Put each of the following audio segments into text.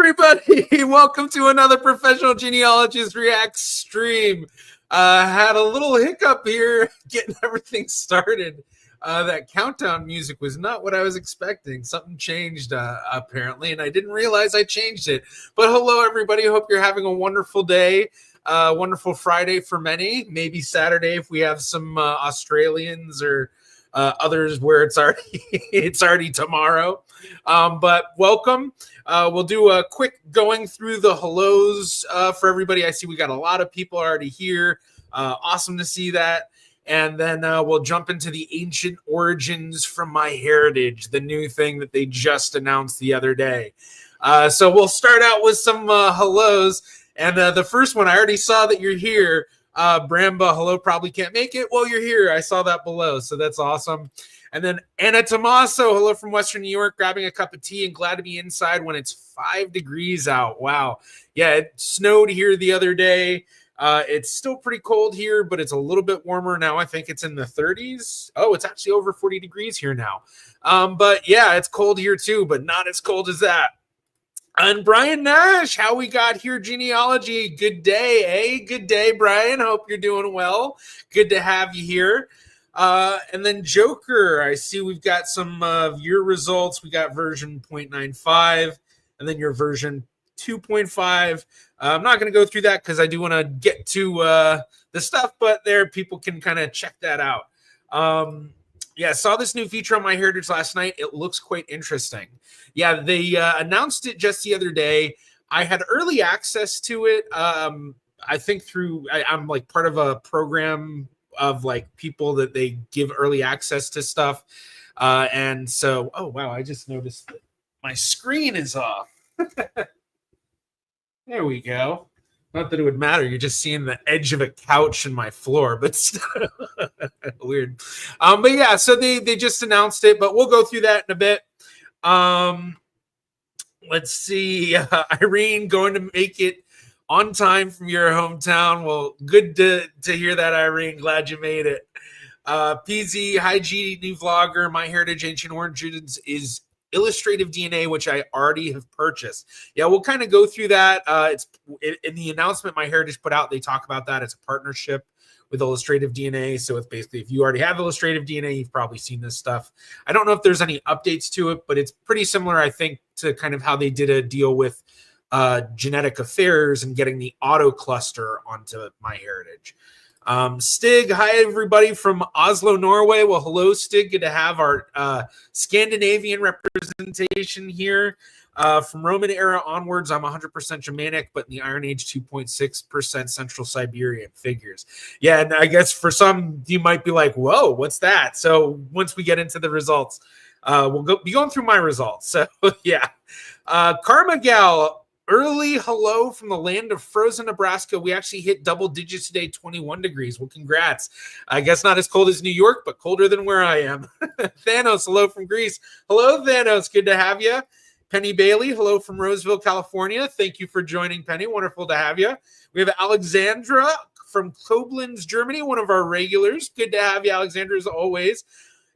everybody. Welcome to another Professional Genealogist React stream. Had a little hiccup here getting everything started. That countdown music was not what I was expecting. Something changed apparently, and I didn't realize I changed it. But hello, everybody. Hope you're having a wonderful day. Wonderful Friday for many. Maybe Saturday if we have some Australians or others where it's already tomorrow. But welcome. We'll do a quick going through the hellos for everybody. I see we got a lot of people already here. Awesome to see that. And then we'll jump into the ancient origins from MyHeritage, the new thing that they just announced the other day. So we'll start out with some hellos. And the first one, I already saw that you're here. Bramba, hello, probably can't make it. Well, you're here. I saw that below, so that's awesome. And then Anna Tommaso, hello from Western New York, grabbing a cup of tea and glad to be inside when it's 5 degrees out. Wow. Yeah, it snowed here the other day. It's still pretty cold here, but it's a little bit warmer now. I think it's in the 30s. Oh, it's actually over 40 degrees here now. But yeah, it's cold here too, but not as cold as that. And Brian Nash, how we got here, Genealogy. Good day, eh? Good day, Brian. Hope you're doing well. Good to have you here. And then Joker, I see we've got some of your results. We got version 0.95 and then your version 2.5. I'm not going to go through that because I do want to get to the stuff, but there people can kind of check that out. Yeah, saw this new feature on MyHeritage last night. It looks quite interesting. Yeah, they announced it just the other day. I had early access to it. I think I'm like part of a program of like people that they give early access to stuff. And so, oh, wow, I just noticed that my screen is off. There we go. Not that it would matter. You're just seeing the edge of a couch in my floor, but still weird. But yeah, so they just announced it, but we'll go through that in a bit. Let's see. Irene going to make it on time from your hometown. Well, good to hear that, Irene. Glad you made it. PZ, hi G, new vlogger. MyHeritage Ancient Origins is illustrative DNA, which I already have purchased. Yeah, we'll kind of go through that. It's in the announcement MyHeritage put out. They talk about that. It's a partnership with illustrative DNA. So it's basically, if you already have illustrative DNA, you've probably seen this stuff. I don't know if there's any updates to it, but it's pretty similar, I think, to kind of how they did a deal with genetic affairs and getting the auto cluster onto MyHeritage. Stig, hi everybody from Oslo, Norway. Well, hello, Stig. Good to have our Scandinavian representation here. From Roman era onwards, I'm 100% Germanic, but in the Iron Age, 2.6% Central Siberian figures. Yeah, and I guess for some, you might be like, whoa, what's that? So once we get into the results, we'll be going through my results. So yeah. Karma Gal, early hello from the land of frozen Nebraska. We actually hit double digits today, 21 degrees. Well, congrats. I guess not as cold as New York, but colder than where I am. Thanos, hello from Greece. Hello, Thanos. Good to have you. Penny Bailey, hello from Roseville, California. Thank you for joining, Penny. Wonderful to have you. We have Alexandra from Koblenz, Germany, one of our regulars. Good to have you, Alexandra, as always.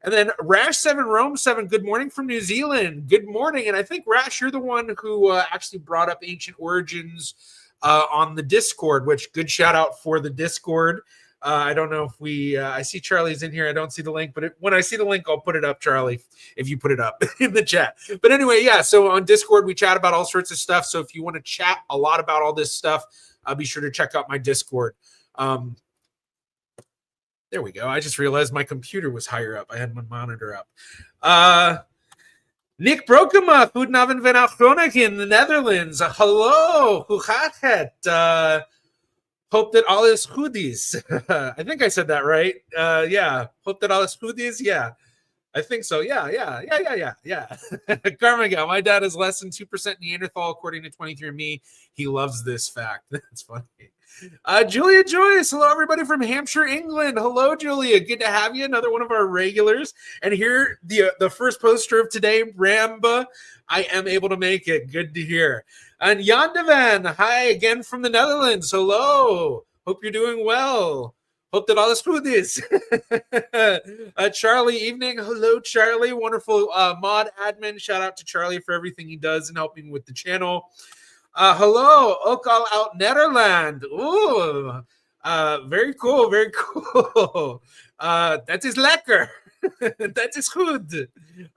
And then Rash7 Rome 7, good morning from New Zealand. Good morning. And I think, Rash, you're the one who actually brought up Ancient Origins on the Discord, which good shout out for the Discord. I don't know if I see Charlie's in here. I don't see the link, but when I see the link, I'll put it up, Charlie, if you put it up in the chat. But anyway, yeah, so on Discord, we chat about all sorts of stuff. So if you want to chat a lot about all this stuff, be sure to check out my Discord. There we go. I just realized my computer was higher up. I had my monitor up. Nick Brokema, Goedenavond Venachronik in the Netherlands. Hello, hoe gaat het? Hope that all is goed is. I think I said that right. Yeah. Hope that all is goed is. Yeah. I think so. Yeah. Carmigal, my dad is less than 2% Neanderthal, according to 23andMe. He loves this fact. That's funny. Julia Joyce, hello everybody from Hampshire, England. Hello, Julia. Good to have you. Another one of our regulars. And here, the first poster of today, Ramba. I am able to make it. Good to hear. And Yandevan, hi again from the Netherlands. Hello. Hope you're doing well. Hope that all is good is. Charlie, evening. Hello, Charlie. Wonderful mod admin. Shout out to Charlie for everything he does and helping with the channel. Hello, ook al out Netherlands. Ooh, very cool, very cool. That is lekker. That is good.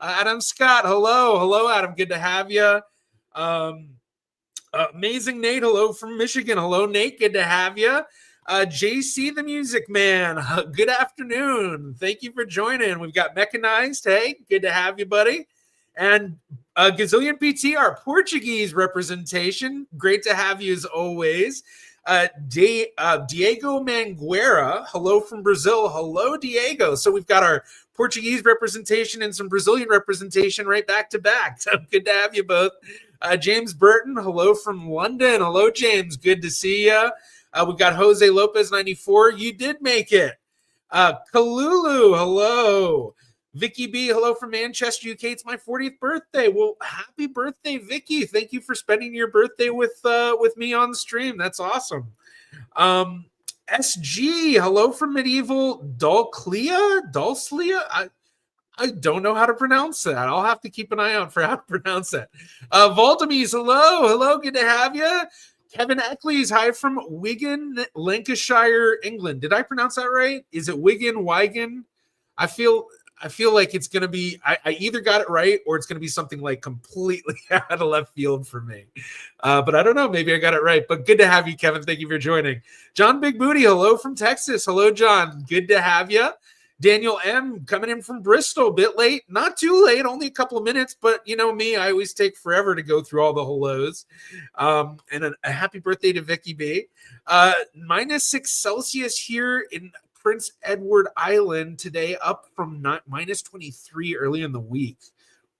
Adam Scott, hello, Adam. Good to have you. Amazing Nate, hello from Michigan. Hello, Nate. Good to have you. JC the Music Man, good afternoon. Thank you for joining. We've got Mechanized. Hey, good to have you, buddy. And Gazillion PT, our Portuguese representation. Great to have you as always. Diego Manguera, hello from Brazil. Hello, Diego. So we've got our Portuguese representation and some Brazilian representation right back to back. So good to have you both. James Burton, hello from London. Hello, James. Good to see you. We've got Jose Lopez 94. You did make it. Kalulu, hello. Vicky B, hello from Manchester, UK. It's my 40th birthday. Well, happy birthday, Vicky. Thank you for spending your birthday with me on the stream. That's awesome. SG, hello from Medieval Dulclia. I don't know how to pronounce that. I'll have to keep an eye out for how to pronounce that. Voldemies, hello. Good to have you. Kevin Eccles, hi from Wigan, Lancashire, England. Did I pronounce that right? Is it Wigan? I feel like it's going to be, I either got it right or it's going to be something like completely out of left field for me. But I don't know. Maybe I got it right. But good to have you, Kevin. Thank you for joining. John Big Booty, hello from Texas. Hello, John. Good to have you. Daniel M coming in from Bristol, a bit late, not too late, only a couple of minutes, but you know me, I always take forever to go through all the hellos. And a happy birthday to Vicky B. -6 Celsius here in Prince Edward Island today, up from -23 early in the week.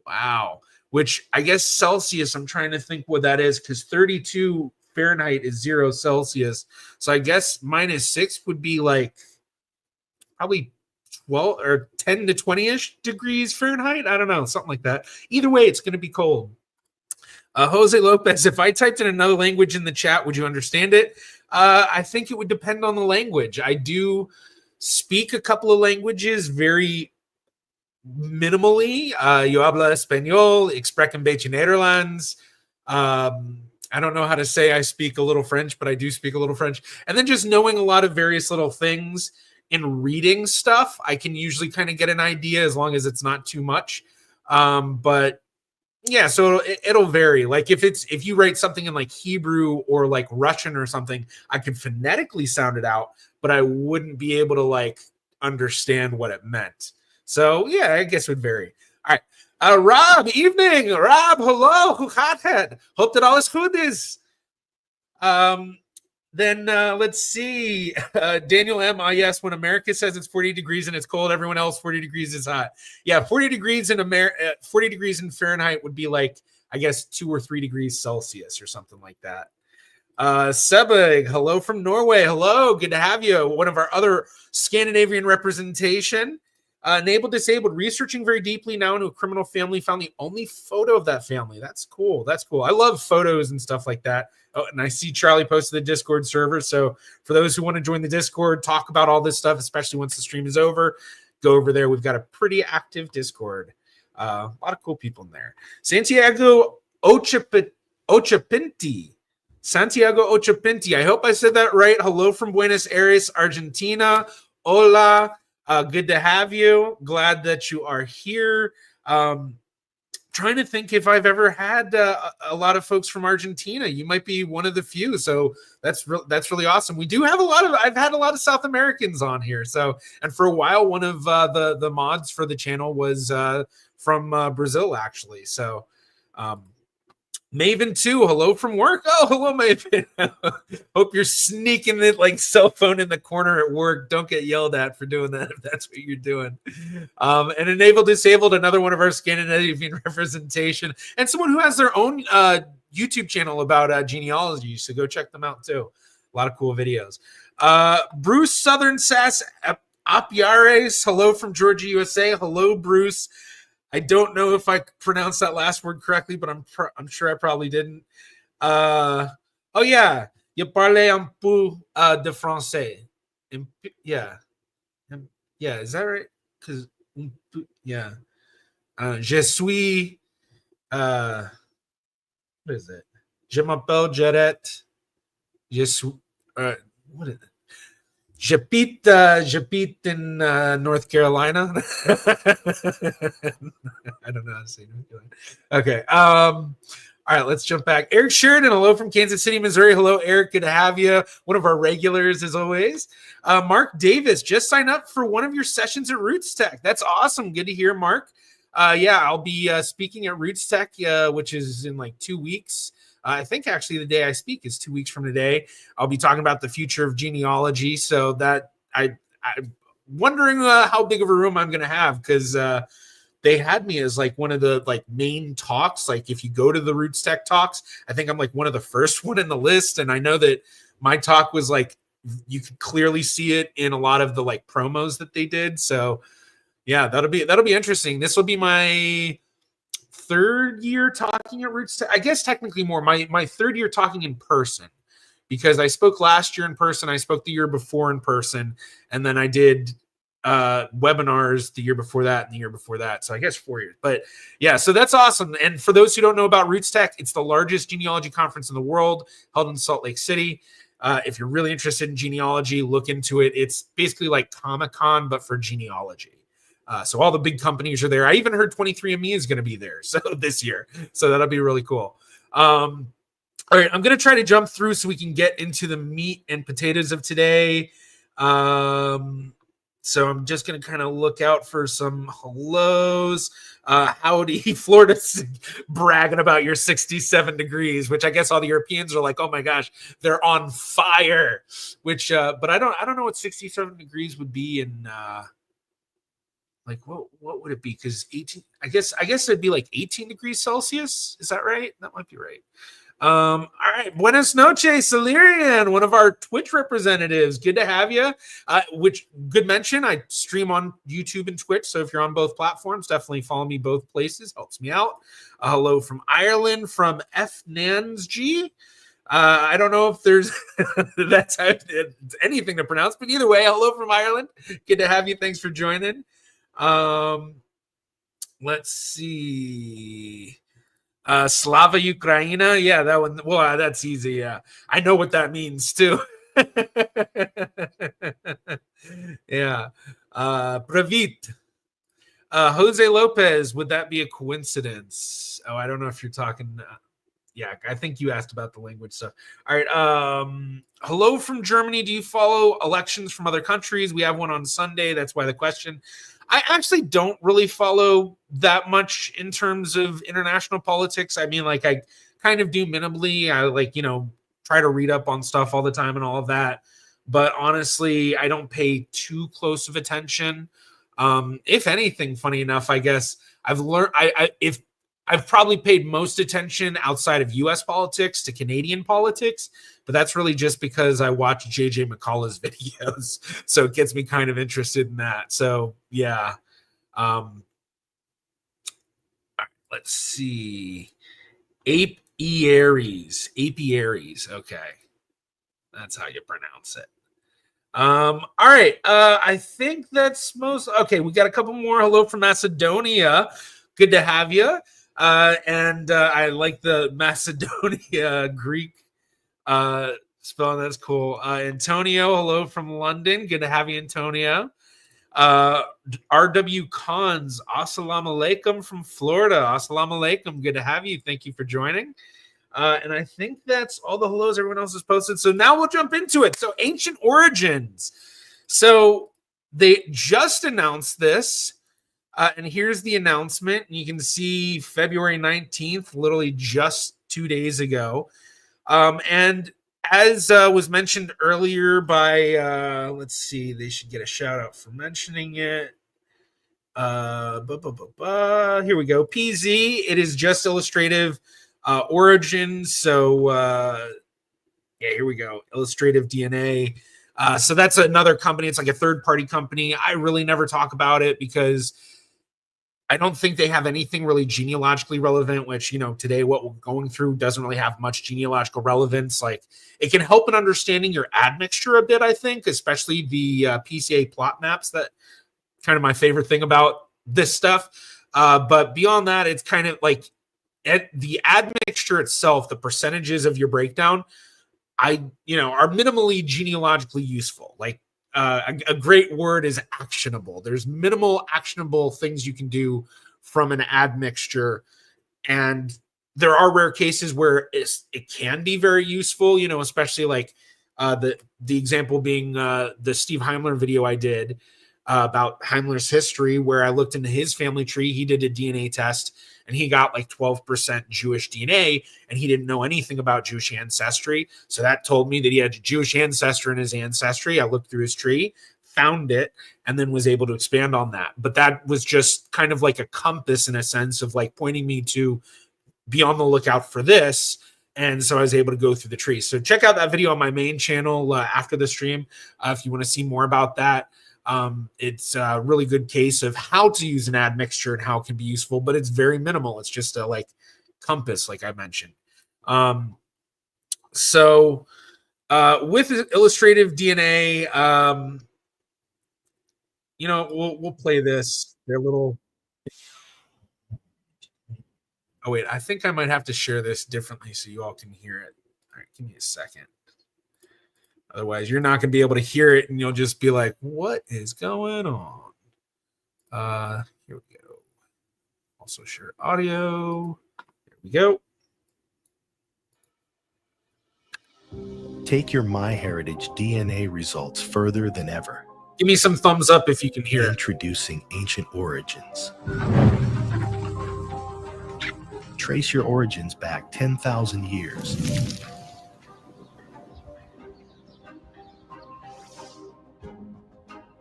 Wow. Which I guess Celsius, I'm trying to think what that is, because 32 Fahrenheit is 0 Celsius. So I guess -6 would be like probably 12 or 10 to 20-ish degrees Fahrenheit. I don't know, something like that. Either way, it's going to be cold. Jose Lopez, if I typed in another language in the chat, would you understand it? I think it would depend on the language. I do speak a couple of languages very minimally. Yo habla español, ik spreek een beetje Nederlands. I don't know how to say I speak a little French, but I do speak a little French. And then just knowing a lot of various little things in reading stuff, I can usually kind of get an idea as long as it's not too much. But yeah, so it'll vary. Like if you write something in like Hebrew or like Russian or something, I could phonetically sound it out, but I wouldn't be able to like understand what it meant. So yeah, I guess it would vary. All right. Rob, evening. Rob, hello. Hothead. Hope that all is good is. Then let's see. Daniel M. Yes, when America says it's 40 degrees and it's cold, everyone else 40 degrees is hot. Yeah, 40 degrees in 40 degrees in Fahrenheit would be like, I guess, 2 or 3 degrees Celsius or something like that. Sebig, hello from Norway. Hello, good to have you. One of our other Scandinavian representation. Enabled, disabled, researching very deeply now into a criminal family, found the only photo of that family. That's cool. That's cool. I love photos and stuff like that. Oh, and I see Charlie posted the Discord server. So for those who want to join the Discord, talk about all this stuff, especially once the stream is over, go over there. We've got a pretty active Discord. A lot of cool people in there. Santiago Ochapinti. Santiago Ochapinti. I hope I said that right. Hello from Buenos Aires, Argentina. Hola. Good to have you. Glad that you are here. Trying to think if I've ever had a lot of folks from Argentina. You might be one of the few, so that's really awesome. We do have I've had a lot of South Americans on here. So, and for a while, one of the mods for the channel was from Brazil, actually. So, Maven 2, hello from work. Oh, hello, Maven. Hope you're sneaking it like cell phone in the corner at work. Don't get yelled at for doing that if that's what you're doing. And Enabled Disabled, another one of our Scandinavian representation, and someone who has their own YouTube channel about genealogy. So go check them out too. A lot of cool videos. Bruce Southern Sass Apyares, hello from Georgia, USA. Hello, Bruce. I don't know if I pronounced that last word correctly, but I'm sure I probably didn't. Oh yeah, je parle un peu de français. Yeah. Yeah, is that right? Because yeah, je suis. What is it? Je m'appelle Jaret. Je suis. What is it? J'habite in North Carolina. I don't know how to say North Carolina. Okay. All right, let's jump back. Eric Sheridan, hello from Kansas City, Missouri. Hello, Eric. Good to have you. One of our regulars, as always. Mark Davis, just signed up for one of your sessions at Roots Tech. That's awesome. Good to hear, Mark. Yeah, I'll be speaking at Roots Tech, which is in like 2 weeks. I think actually the day I speak is 2 weeks from today. I'll be talking about the future of genealogy. So that I'm wondering how big of a room I'm going to have, because they had me as like one of the like main talks. Like if you go to the Roots Tech talks, I think I'm like one of the first one in the list. And I know that my talk was like, you could clearly see it in a lot of the like promos that they did. So yeah, that'll be interesting. This will be my third year talking at Roots Tech. I guess technically more my third year talking in person, because I spoke last year in person, I spoke the year before in person, and then I did webinars the year before that and the year before that. So I guess 4 years. But yeah, so that's awesome. And for those who don't know about Roots Tech, it's the largest genealogy conference in the world, held in Salt Lake City. If you're really interested in genealogy, look into it. It's basically like Comic-Con, but for genealogy. So all the big companies are there. I even heard 23andMe is going to be there this year. So that'll be really cool. All right, I'm going to try to jump through so we can get into the meat and potatoes of today. So I'm just going to kind of look out for some hellos. Howdy, Florida's bragging about your 67 degrees, which I guess all the Europeans are like, oh my gosh, they're on fire. Which, but I don't know what 67 degrees would be in. Like what would it be? Because 18, I guess it'd be like 18 degrees Celsius. Is that right? That might be right. All right. Buenas noches, Salerian, one of our Twitch representatives. Good to have you. Which good mention. I stream on YouTube and Twitch. So if you're on both platforms, definitely follow me both places. Helps me out. Hello from Ireland, from F Nansg. I don't know if there's that's anything to pronounce, but either way, hello from Ireland. Good to have you. Thanks for joining. Let's see. Slava Ukraina. Yeah, that one. Well, that's easy. Yeah, I know what that means too. Yeah. Pravit. Jose Lopez. Would that be a coincidence? Oh, I don't know if you're talking. Yeah, I think you asked about the language stuff. All right. Hello from Germany. Do you follow elections from other countries? We have one on Sunday. That's why the question. I actually don't really follow that much in terms of international politics. I mean, like I kind of do minimally. I like, try to read up on stuff all the time and all of that. But honestly, I don't pay too close of attention. If anything, funny enough, I guess I've learned I've probably paid most attention outside of U.S. politics to Canadian politics, but that's really just because I watch JJ McCullough's videos, so it gets me kind of interested in that. So yeah, let's see, apiaries. Okay, that's how you pronounce it. All right, I think that's most. Okay, we got a couple more. Hello from Macedonia. Good to have you. And I like the Macedonia Greek spelling. That's cool. Antonio, hello from London. Good to have you, Antonio. RW Cons, assalamu alaikum from Florida. Assalamu alaikum. Good to have you. Thank you for joining. And I think that's all the hellos everyone else has posted. So now we'll jump into it. So ancient origins. So they just announced this. And here's the announcement. You can see February 19th, literally just 2 days ago. And as was mentioned earlier by, let's see, they should get a shout out for mentioning it. Here we go. PZ, it is just illustrative origins. So, yeah, here we go. Illustrative DNA. So that's another company. It's like a third-party company. I really never talk about it because I don't think they have anything really genealogically relevant, which, you know, today what we're going through doesn't really have much genealogical relevance. Like, it can help in understanding your admixture a bit, I think, especially the PCA plot maps. That kind of my favorite thing about this stuff. But beyond that, it's kind of like the admixture itself, the percentages of your breakdown, are minimally genealogically useful. Like, a great word is actionable. There's minimal actionable things you can do from an admixture, and there are rare cases where it can be very useful. You know, especially like the example being the Steve Heimler video I did about Heimler's history, where I looked into his family tree. He did a DNA test, and he got like 12% Jewish DNA, and he didn't know anything about Jewish ancestry. So that told me that he had a Jewish ancestor in his ancestry. I looked through his tree, found it, and then was able to expand on that. But that was just kind of like a compass, in a sense, of like pointing me to be on the lookout for this. And so I was able to go through the tree. So check out that video on my main channel after the stream if you want to see more about that. It's a really good case of how to use an admixture and how it can be useful, but it's very minimal. It's just a like compass, like I mentioned. So with illustrative DNA, we'll play this. They're little. Oh wait, I think I might have to share this differently so you all can hear it. All right, give me a second. Otherwise, you're not going to be able to hear it, and you'll just be like, "What is going on?" Here we go. Also share audio. There we go. Take your MyHeritage DNA results further than ever. Give me some thumbs up if you can hear it. Introducing Ancient Origins. Trace your origins back 10,000 years.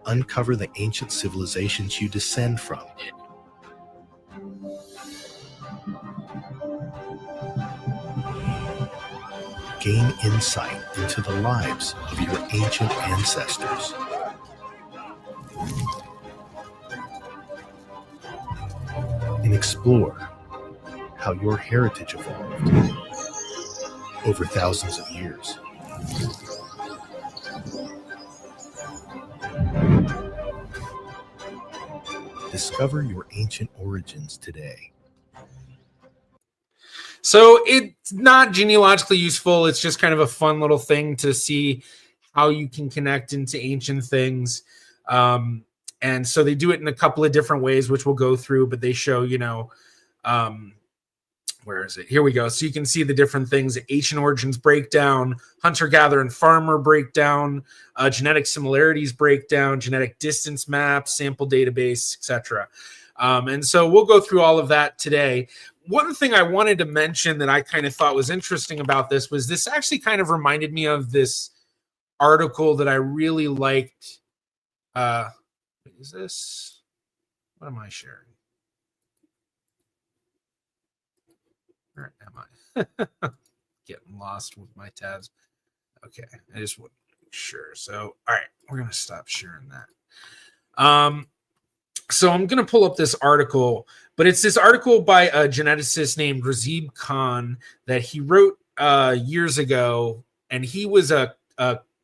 Uncover the ancient civilizations you descend from. Gain insight into the lives of your ancient ancestors. And explore how your heritage evolved over thousands of years. Discover your ancient origins today. So it's not genealogically useful. It's just kind of a fun little thing to see how you can connect into ancient things. And so they do it in a couple of different ways, which we'll go through, but they show, where is it? Here we go. So you can see the different things: ancient origins breakdown, hunter-gatherer and farmer breakdown, genetic similarities breakdown, genetic distance maps, sample database, etc. And so we'll go through all of that today. One thing I wanted to mention that I kind of thought was interesting about this was this actually kind of reminded me of this article that I really liked. Is this? What am I sharing? Where am I? Getting lost with my tabs. Okay, I just want to make sure. So, all right, we're gonna stop sharing that. So I'm gonna pull up this article, but it's this article by a geneticist named Razib Khan that he wrote years ago, and he was a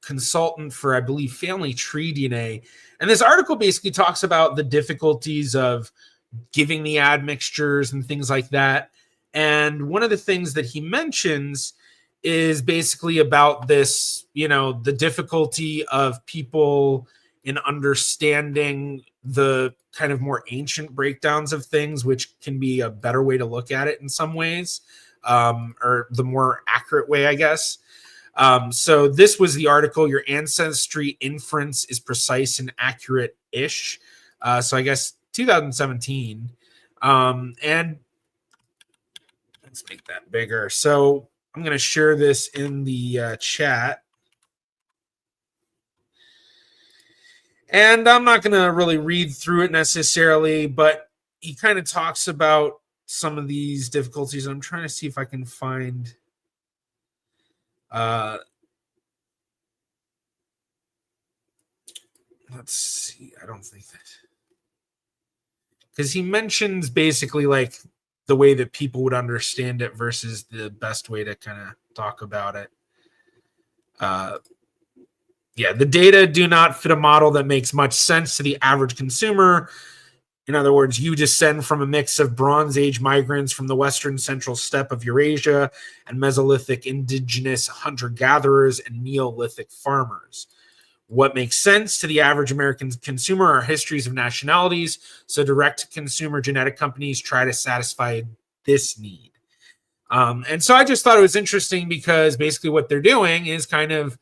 consultant for, I believe, Family Tree DNA. And this article basically talks about the difficulties of giving the admixtures and things like that. And one of the things that he mentions is basically about this, the difficulty of people in understanding the kind of more ancient breakdowns of things, which can be a better way to look at it in some ways, or the more accurate way, I guess. So this was the article: Your ancestry inference is precise and accurate-ish. So I guess 2017. And let's make that bigger. So I'm going to share this in the chat. And I'm not going to really read through it necessarily, but he kind of talks about some of these difficulties. I'm trying to see if I can find... let's see. I don't think that... because he mentions basically like the way that people would understand it versus the best way to kind of talk about it. Yeah, the data do not fit a model that makes much sense to the average consumer. In other words, you descend from a mix of Bronze Age migrants from the western central steppe of Eurasia and Mesolithic indigenous hunter-gatherers and Neolithic farmers. What makes sense to the average American consumer are histories of nationalities, so direct-to-consumer genetic companies try to satisfy this need. And so I just thought it was interesting because basically what they're doing is kind of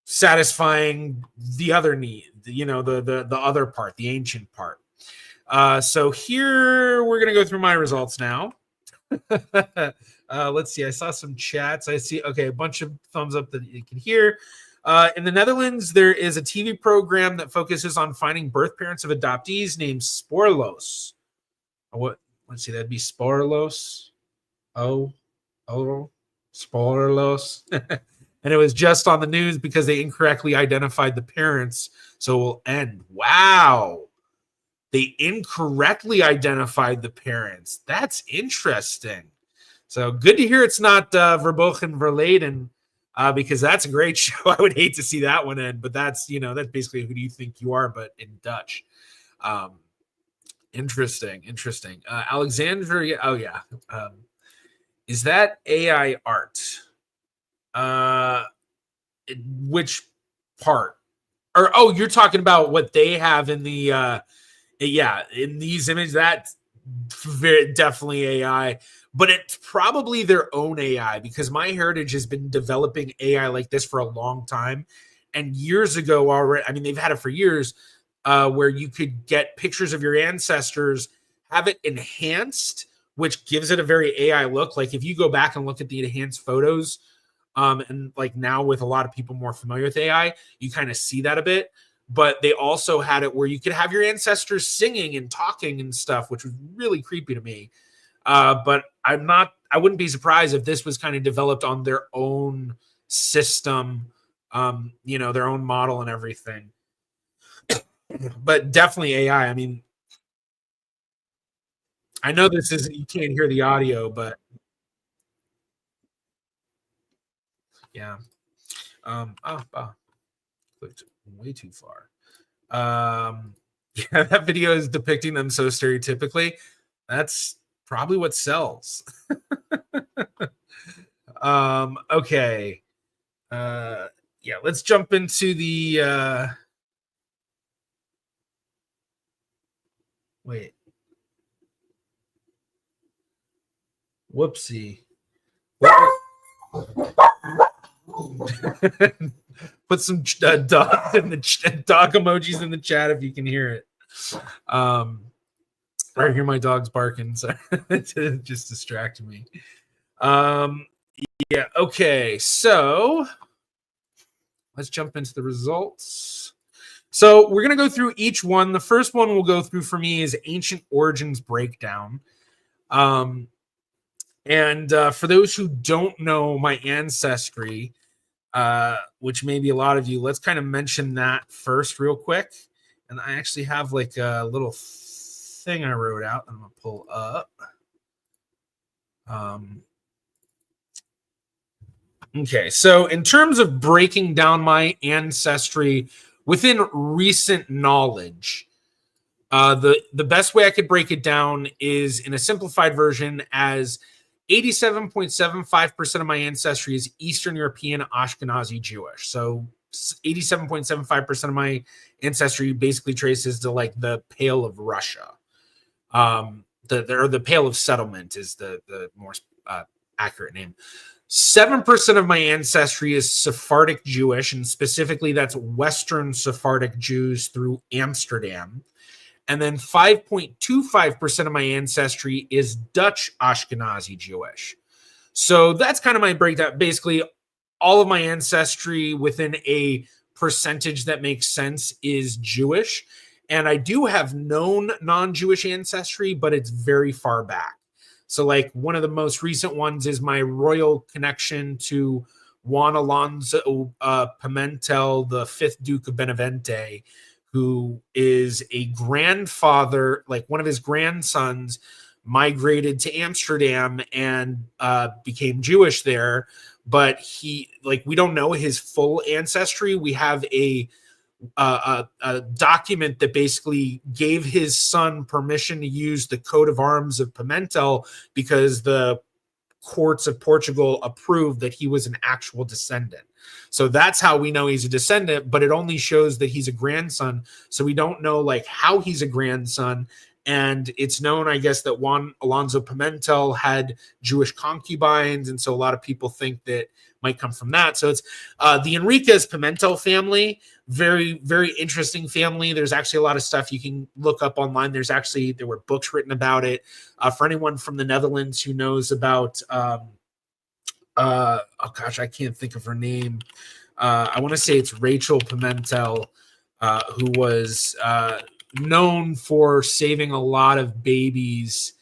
satisfying the other need, the other part, the ancient part. So here we're going to go through my results now. Let's see. I saw some chats. I see, okay, a bunch of thumbs up that you can hear. In the Netherlands, there is a TV program that focuses on finding birth parents of adoptees named Spoorloos. Let's see, that'd be Spoorloos. Spoorloos. And it was just on the news because they incorrectly identified the parents. So it will end. Wow. They incorrectly identified the parents. That's interesting. So good to hear it's not Verbogen Verleden, because that's a great show. I would hate to see that one end, but that's basically Who Do You Think You Are, but in Dutch. Interesting. Alexandria. Oh, yeah. Is that AI art? Which part? Or you're talking about what they have in the in these images. That's definitely AI, but it's probably their own AI because MyHeritage has been developing AI like this for a long time, and years ago already. I mean, they've had it for years, where you could get pictures of your ancestors, have it enhanced, which gives it a very AI look. Like if you go back and look at the enhanced photos. And like now with a lot of people more familiar with AI, you kind of see that a bit, but they also had it where you could have your ancestors singing and talking and stuff, which was really creepy to me. But I wouldn't be surprised if this was kind of developed on their own system, their own model and everything, but definitely AI. I mean, I know you can't hear the audio, but yeah. Clicked way too far. Yeah, that video is depicting them so stereotypically. That's probably what sells. Okay. Yeah, let's jump into the wait. Whoopsie. Put some dogs in the dog emojis in the chat if you can hear it. I hear my dogs barking, so it just distracted me. Yeah, okay, so let's jump into the results. So we're going to go through each one. The first one we'll go through for me is Ancient Origins Breakdown. And for those who don't know my ancestry, which maybe a lot of you, let's kind of mention that first real quick. And I actually have like a little thing I wrote out that I'm going to pull up. Okay, so in terms of breaking down my ancestry within recent knowledge, the best way I could break it down is in a simplified version as 87.75% of my ancestry is Eastern European Ashkenazi Jewish. So 87.75% of my ancestry basically traces to like the Pale of Russia. The Pale of Settlement is the more accurate name. 7% of my ancestry is Sephardic Jewish, and specifically that's Western Sephardic Jews through Amsterdam. And then 5.25% of my ancestry is Dutch Ashkenazi Jewish. So that's kind of my breakdown. Basically, all of my ancestry within a percentage that makes sense is Jewish. And I do have known non-Jewish ancestry, but it's very far back. So like one of the most recent ones is my royal connection to Juan Alonso Pimentel, the 5th Duke of Benavente, who is a grandfather, like one of his grandsons migrated to Amsterdam and became Jewish there. But we don't know his full ancestry. We have a document that basically gave his son permission to use the coat of arms of Pimentel because the courts of Portugal approved that he was an actual descendant. So that's how we know he's a descendant, but it only shows that he's a grandson. So we don't know like how he's a grandson. And it's known, I guess, that Juan Alonso Pimentel had Jewish concubines. And so a lot of people think that might come from that. So it's the Enriquez Pimentel family, very, very interesting family. There's actually a lot of stuff you can look up online. There were books written about it. For anyone from the Netherlands who knows about, I can't think of her name. I want to say it's Rachel Pimentel, who was known for saving a lot of babies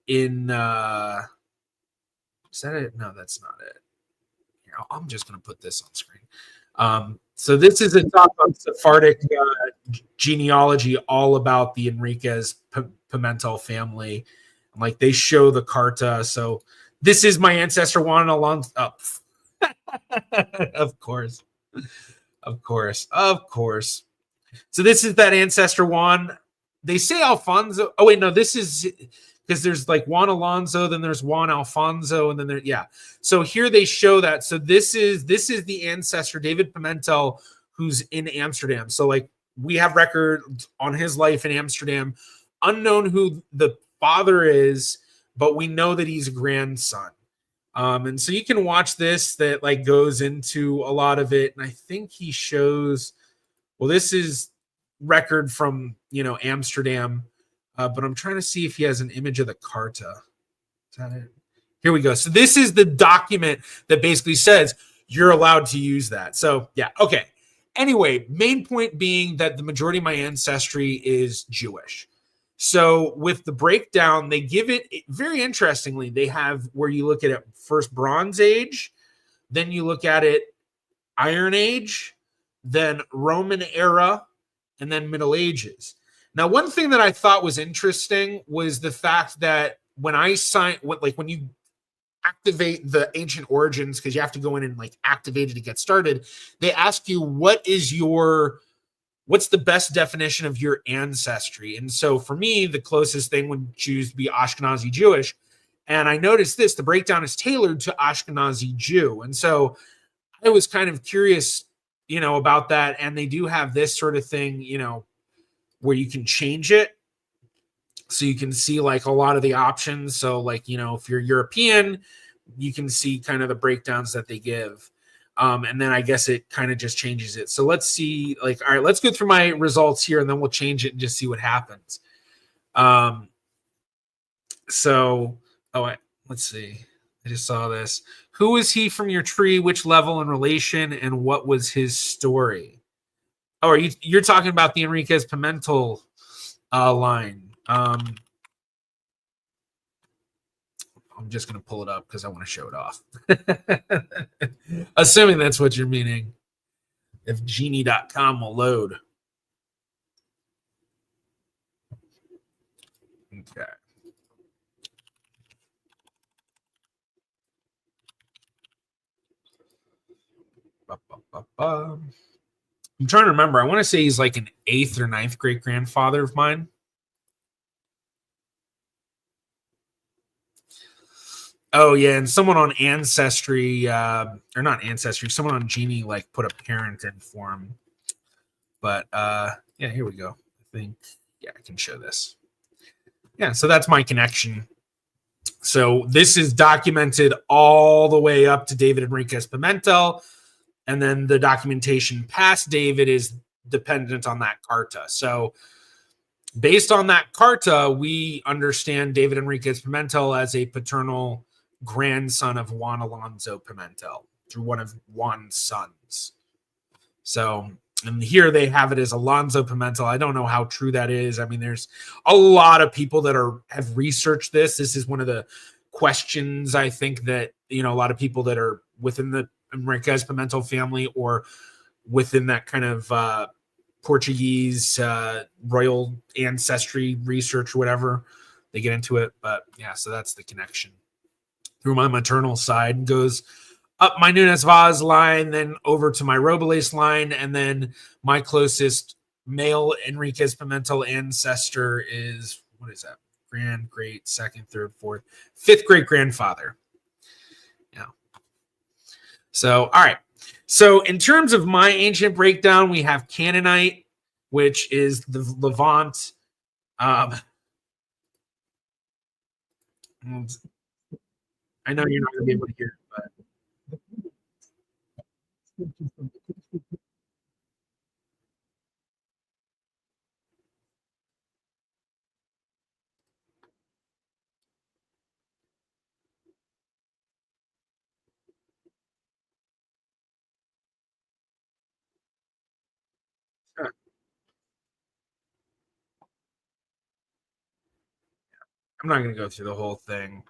in is that it? No, that's not it. Here, I'm just going to put this on screen. So this is a talk on Sephardic genealogy, all about the Enriquez Pimentel family. Like they show the carta. So this is my ancestor Juan Alonso. Oh. Of course. So this is that ancestor Juan. They say Alfonso. Oh wait, no, this is because there's like Juan Alonso, then there's Juan Alfonso, and then there, yeah. So here they show that. So this is the ancestor David Pimentel, who's in Amsterdam. So like we have records on his life in Amsterdam, unknown who the father is, but we know that he's a grandson. And so you can watch this that like goes into a lot of it, and I think he shows. Well, this is record from Amsterdam. But I'm trying to see if he has an image of the carta. Is that it? Here we go. So this is the document that basically says you're allowed to use that. So yeah, okay. Anyway, main point being that the majority of my ancestry is Jewish. So with the breakdown, they give it very interestingly. They have where you look at it first Bronze Age, then you look at it Iron Age, then Roman era, and then Middle Ages. Now, one thing that I thought was interesting was the fact that when you activate the ancient origins, because you have to go in and like activate it to get started, they ask you what's the best definition of your ancestry. And so for me, the closest thing would choose to be Ashkenazi Jewish. And I noticed the breakdown is tailored to Ashkenazi Jew. And so I was kind of curious, about that. And they do have this sort of thing, where you can change it. So you can see like a lot of the options. So like, if you're European, you can see kind of the breakdowns that they give. And then I guess it kind of just changes it. So let's see, all right, let's go through my results here and then we'll change it and just see what happens. Let's see. I just saw this. Who is he from your tree? Which level and relation? And what was his story? Oh, you're talking about the Enriquez Pimentel line. I'm just going to pull it up because I want to show it off. Assuming that's what you're meaning. If genie.com will load. Okay. I'm trying to remember. I want to say he's like an 8th or 9th great grandfather of mine. Oh yeah, and someone on Ancestry, or not Ancestry, someone on Genie like put a parent in for him. But yeah, here we go. I think I can show this. Yeah, so that's my connection. So this is documented all the way up to David Enriquez Pimentel, and then the documentation past David is dependent on that carta. So based on that carta, we understand David Enriquez Pimentel as a paternal grandson of Juan Alonso Pimentel through one of Juan's sons. So, and here they have it as Alonso Pimentel. I don't know how true that is. I mean, there's a lot of people that have researched this. This is one of the questions I think that, a lot of people that are within the Enriquez Pimentel family or within that kind of Portuguese royal ancestry research or whatever. They get into it. But yeah, so that's the connection. Through my maternal side goes up my Nunes Vaz line, then over to my Robles line, and then my closest male Enriquez Pimentel ancestor is, what is that? Grand, great, second, third, fourth, fifth great grandfather. Yeah. So, all right. So, in terms of my ancient breakdown, we have Canaanite, which is the Levant. I know you're not going to be able to hear it, but I'm not going to go through the whole thing.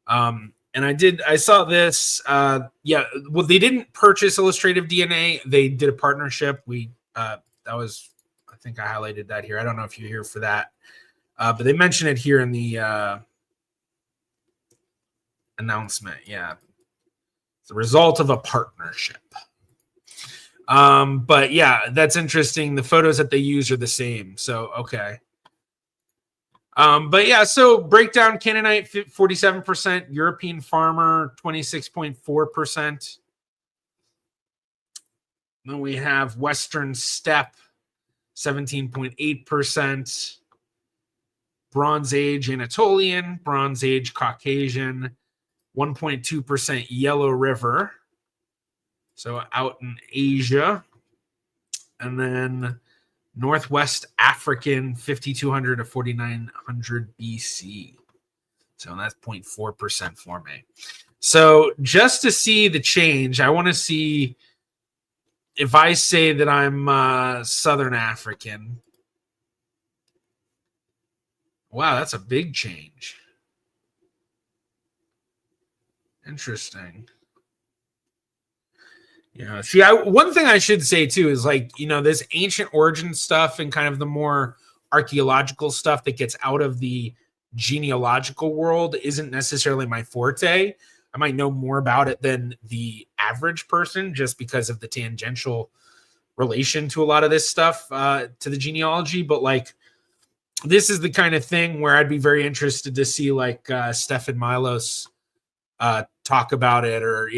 And I saw this. Yeah, well, they didn't purchase Illustrative DNA. They did a partnership. That was, I think I highlighted that here. I don't know if you're here for that, but they mentioned it here in the announcement. Yeah, it's a result of a partnership. But yeah, that's interesting. The photos that they use are the same. So, okay. But yeah, so breakdown Canaanite 47%, European farmer 26.4%. Then we have Western steppe 17.8%, Bronze Age Anatolian, Bronze Age Caucasian 1.2%, Yellow River, so out in Asia, and then Northwest African 5200 to 4900 BC. So that's 0.4% for me. So just to see the change, I want to see if I say that I'm Southern African. Wow, that's a big change. Interesting. Yeah. See, one thing I should say too is, like, this ancient origin stuff and kind of the more archaeological stuff that gets out of the genealogical world isn't necessarily my forte. I might know more about it than the average person just because of the tangential relation to a lot of this stuff to the genealogy. But like, this is the kind of thing where I'd be very interested to see like Stefan Milos talk about it, or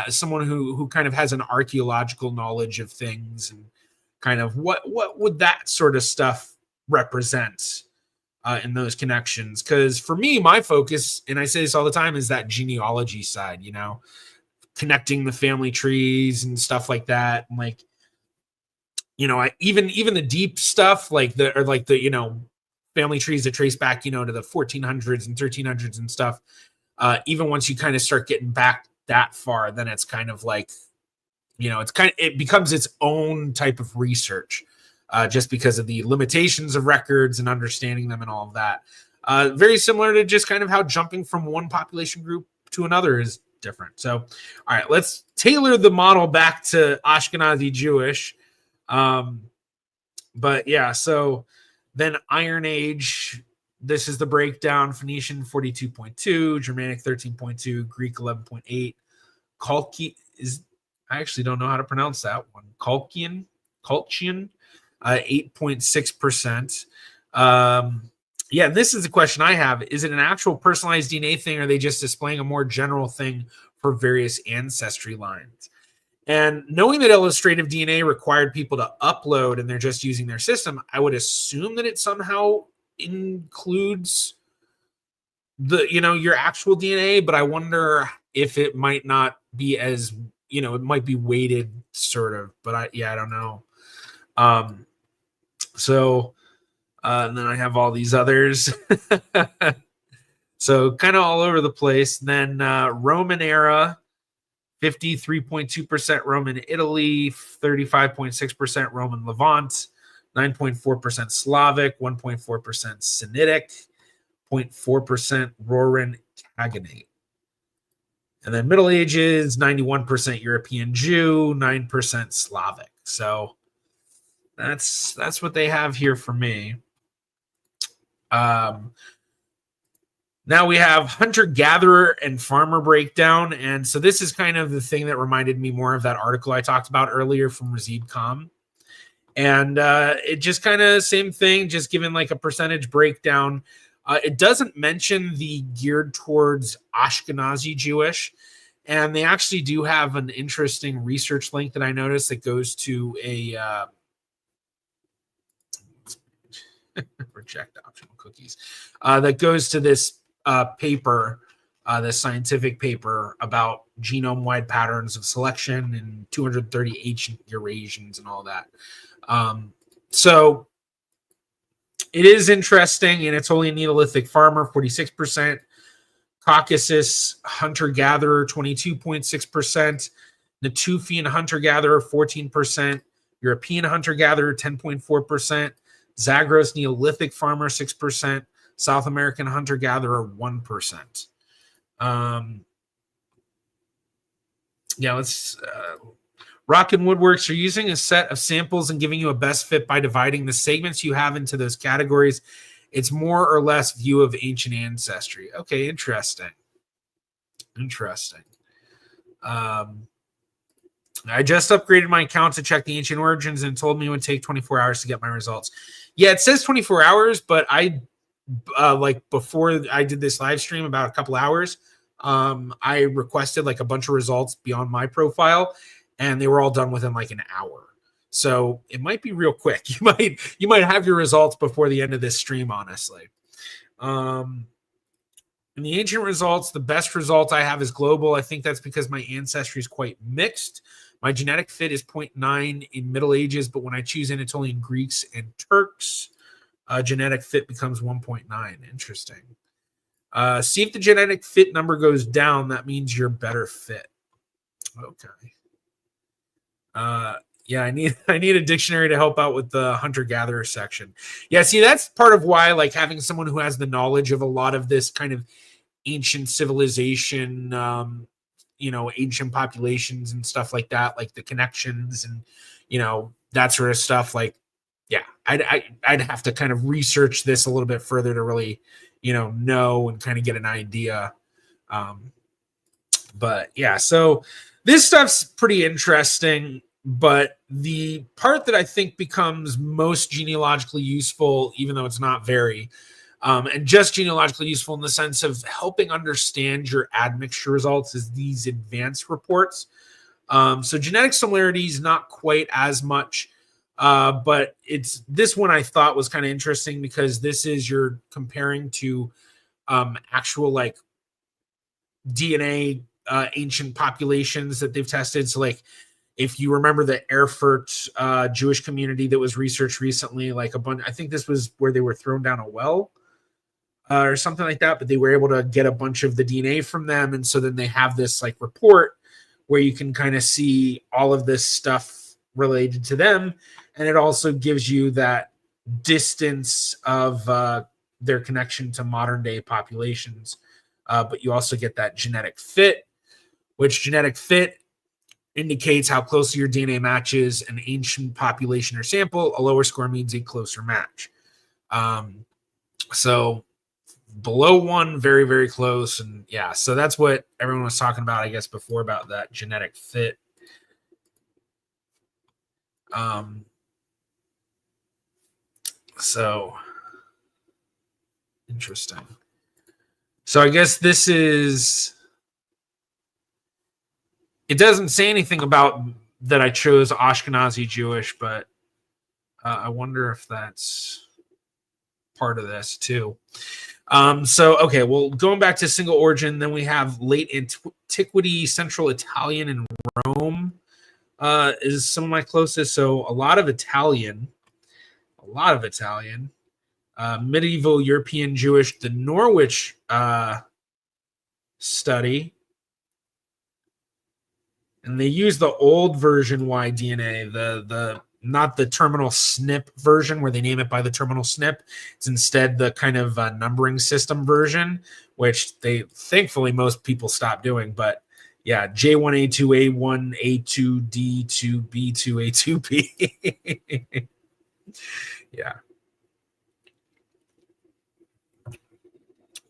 someone who kind of has an archaeological knowledge of things, and kind of what would that sort of stuff represent in those connections. Because for me, my focus, and I say this all the time, is that genealogy side, connecting the family trees and stuff like that. And like, even the deep stuff, like the family trees that trace back, to the 1400s and 1300s and stuff. Even once you kind of start getting back that far, then it's kind of like, it becomes its own type of research, just because of the limitations of records and understanding them and all of that. Very similar to just kind of how jumping from one population group to another is different. So, all right, let's tailor the model back to Ashkenazi Jewish. But yeah, so then Iron Age. This is the breakdown: Phoenician 42.2, Germanic 13.2, Greek 11.8. I actually don't know how to pronounce that one. Colchian 8.6%. Yeah, this is the question I have. Is it an actual personalized DNA thing, or are they just displaying a more general thing for various ancestry lines? And knowing that illustrative DNA required people to upload and they're just using their system, I would assume that it somehow includes your actual DNA, but I wonder if it might not be as, it might be weighted sort of, but I don't know. And then I have all these others. So kind of all over the place. Then Roman era, 53.2% Roman Italy, 35.6% Roman Levant, 9.4% Slavic, 1.4% Semitic, 0.4% Roran Khaganate. And then Middle Ages, 91% European Jew, 9% Slavic. So that's what they have here for me. Now we have hunter-gatherer and farmer breakdown. And so this is kind of the thing that reminded me more of that article I talked about earlier from Razid.com. And it just kind of same thing, just given like a percentage breakdown. It doesn't mention the geared towards Ashkenazi Jewish. And they actually do have an interesting research link that I noticed that goes to a reject optional cookies that goes to this paper, this scientific paper about genome-wide patterns of selection in 230 ancient Eurasians and all that. So it is interesting, and it's only a Neolithic farmer, 46%. Caucasus hunter-gatherer, 22.6%. Natufian hunter-gatherer, 14%. European hunter-gatherer, 10.4%. Zagros Neolithic farmer, 6%. South American hunter-gatherer, 1%. Let's... Rock and Woodworks are using a set of samples and giving you a best fit by dividing the segments you have into those categories. It's more or less view of ancient ancestry. Okay, interesting. I just upgraded my account to check the ancient origins and told me it would take 24 hours to get my results. Yeah, it says 24 hours, but I before I did this live stream about a couple hours, I requested like a bunch of results beyond my profile, and they were all done within like an hour. So it might be real quick. You might have your results before the end of this stream, honestly. In the ancient results, the best result I have is global. I think that's because my ancestry is quite mixed. My genetic fit is 0.9 in Middle Ages, but when I choose Anatolian Greeks and Turks, genetic fit becomes 1.9. Interesting. See if the genetic fit number goes down. That means you're better fit. Okay. Yeah, I need a dictionary to help out with the hunter-gatherer section. Yeah, see, that's part of why, like, having someone who has the knowledge of a lot of this kind of ancient civilization, ancient populations and stuff like that, like the connections and, that sort of stuff. Like, yeah, I'd have to kind of research this a little bit further to really, know and kind of get an idea. But yeah, so this stuff's pretty interesting. But the part that I think becomes most genealogically useful, even though it's not very, and just genealogically useful in the sense of helping understand your admixture results, is these advanced reports. So genetic similarities, not quite as much, but it's this one I thought was kind of interesting because this is you're comparing to actual like DNA ancient populations that they've tested. So like, if you remember the Erfurt Jewish community that was researched recently, like a bunch, I think this was where they were thrown down a well or something like that, but they were able to get a bunch of the DNA from them. And so then they have this like report where you can kind of see all of this stuff related to them. And it also gives you that distance of their connection to modern day populations. But you also get that genetic fit, which genetic fit indicates how closely your DNA matches an ancient population or sample. A lower score means a closer match. So below 1, very, very close. And yeah, so that's what everyone was talking about, I guess, before about that genetic fit. So interesting. So I guess this is... It doesn't say anything about that I chose Ashkenazi Jewish, but I wonder if that's part of this too. Okay, well, going back to single origin, then we have late antiquity, Central Italian, and Rome is some of my closest. So a lot of Italian, medieval European Jewish, the Norwich study. And they use the old version Y-DNA, the not the terminal SNP version where they name it by the terminal SNP. It's instead the kind of numbering system version, which they thankfully most people stopped doing. But yeah, J1A2A1A2D2B2A2B. Yeah.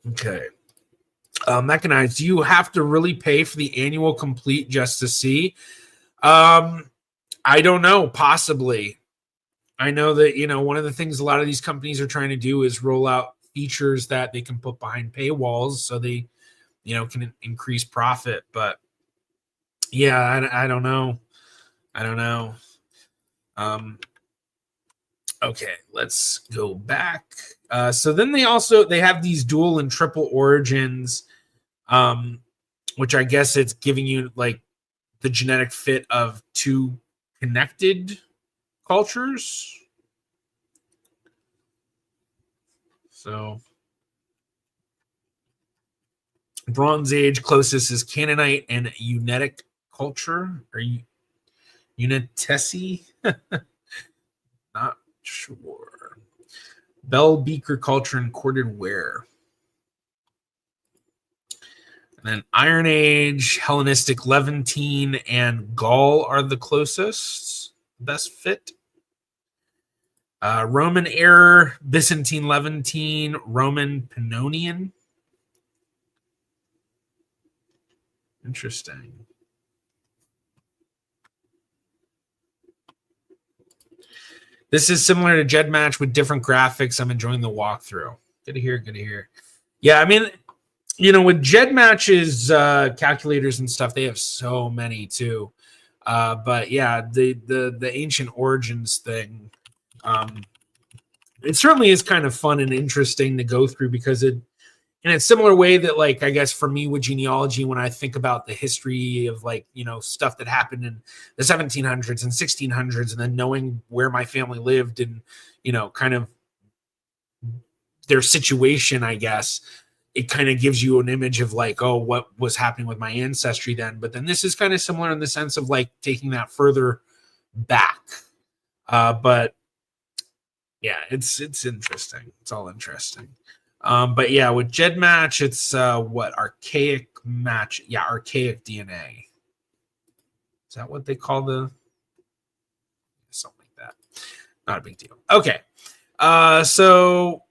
Okay. Mechanized, do you have to really pay for the annual complete just to see? I don't know. Possibly. I know that, one of the things a lot of these companies are trying to do is roll out features that they can put behind paywalls so they, can increase profit. But yeah, I don't know. I don't know. Okay, let's go back. So then they have these dual and triple origins, which I guess it's giving you like the genetic fit of two connected cultures. So Bronze Age closest is Canaanite and Unitic culture. Or Unitesi? Not sure. Bell Beaker culture and corded ware. And then Iron Age, Hellenistic Levantine, and Gaul are the closest. Best fit. Roman era, Byzantine Levantine, Roman Pannonian. Interesting. This is similar to GEDmatch with different graphics. I'm enjoying the walkthrough. Good to hear. Good to hear. Yeah, I mean, with GEDmatch's calculators and stuff, they have so many too. But yeah, the ancient origins thing, it certainly is kind of fun and interesting to go through because in a similar way that, like, I guess for me with genealogy, when I think about the history of stuff that happened in the 1700s and 1600s, and then knowing where my family lived and, kind of their situation, I guess, it kind of gives you an image of like, oh, what was happening with my ancestry then. But then this is kind of similar in the sense of like taking that further back. But yeah, it's interesting. It's all interesting. But yeah, with GEDmatch, it's archaic match. Yeah, archaic DNA. Is that what they call something like that? Not a big deal. Okay. So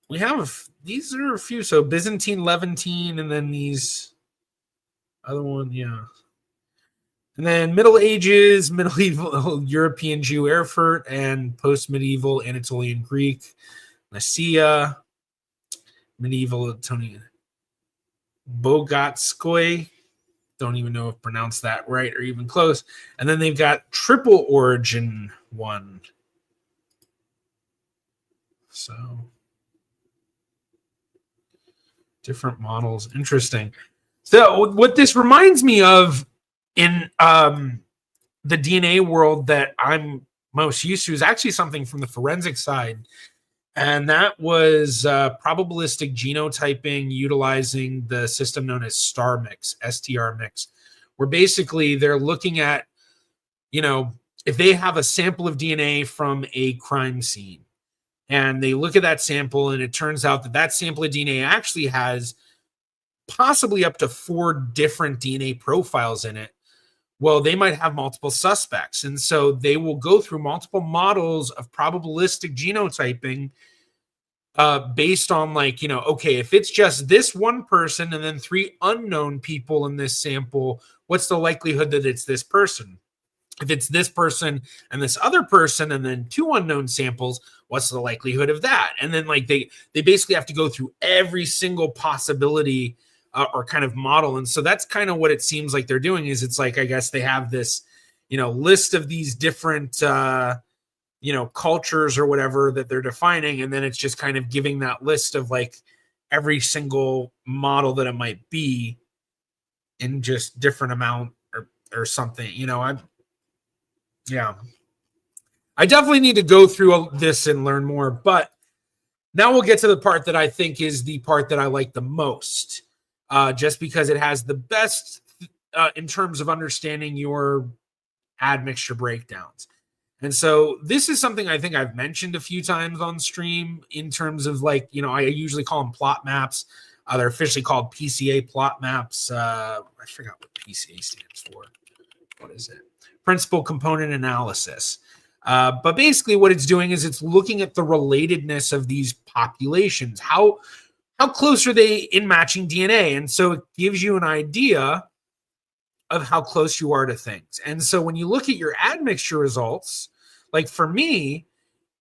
we have these are a few. So Byzantine, Levantine, and then these other one, yeah. And then Middle Ages, medieval European Jew Erfurt, and post-medieval Anatolian Greek, Nicaea, medieval Etonian Bogatskoy. Don't even know if I pronounced that right or even close. And then they've got triple origin one. So different models. Interesting. So what this reminds me of in the DNA world that I'm most used to is actually something from the forensic side. And that was probabilistic genotyping utilizing the system known as STAR mix, STR mix, where basically they're looking at, if they have a sample of DNA from a crime scene and they look at that sample and it turns out that that sample of DNA actually has possibly up to 4 different DNA profiles in it. Well, they might have multiple suspects. And so they will go through multiple models of probabilistic genotyping based on okay, if it's just this one person and then 3 unknown people in this sample, what's the likelihood that it's this person? If it's this person and this other person and then 2 unknown samples, what's the likelihood of that? And then they basically have to go through every single possibility or kind of model. And so that's kind of what it seems like they're doing is it's like, I guess they have this, list of these different, cultures or whatever that they're defining. And then it's just kind of giving that list of like every single model that it might be in just different amount or something, I definitely need to go through this and learn more, but now we'll get to the part that I think is the part that I like the most. Just because it has the best in terms of understanding your admixture breakdowns. And so this is something I think I've mentioned a few times on stream in terms of I usually call them plot maps. They're officially called PCA plot maps. I forgot what PCA stands for. what is it? Principal component analysis. But basically what it's doing is it's looking at the relatedness of these populations. How close are they in matching DNA? And so it gives you an idea of how close you are to things. And so when you look at your admixture results, like for me,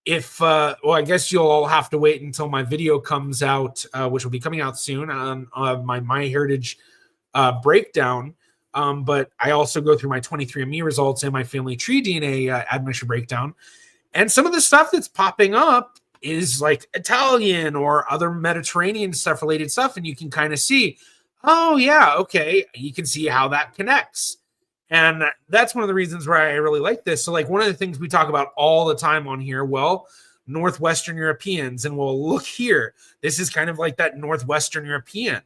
if well, I guess you'll all have to wait until my video comes out, which will be coming out soon on my MyHeritage breakdown. But I also go through my 23andMe results and my family tree DNA admixture breakdown. And some of the stuff that's popping up is like Italian or other Mediterranean stuff, related stuff. And you can kind of see, oh, yeah, okay. You can see how that connects. And that's one of the reasons why I really like this. So, like, one of the things we talk about all the time on here, well, Northwestern Europeans, and we'll look here. This is kind of like that Northwestern European.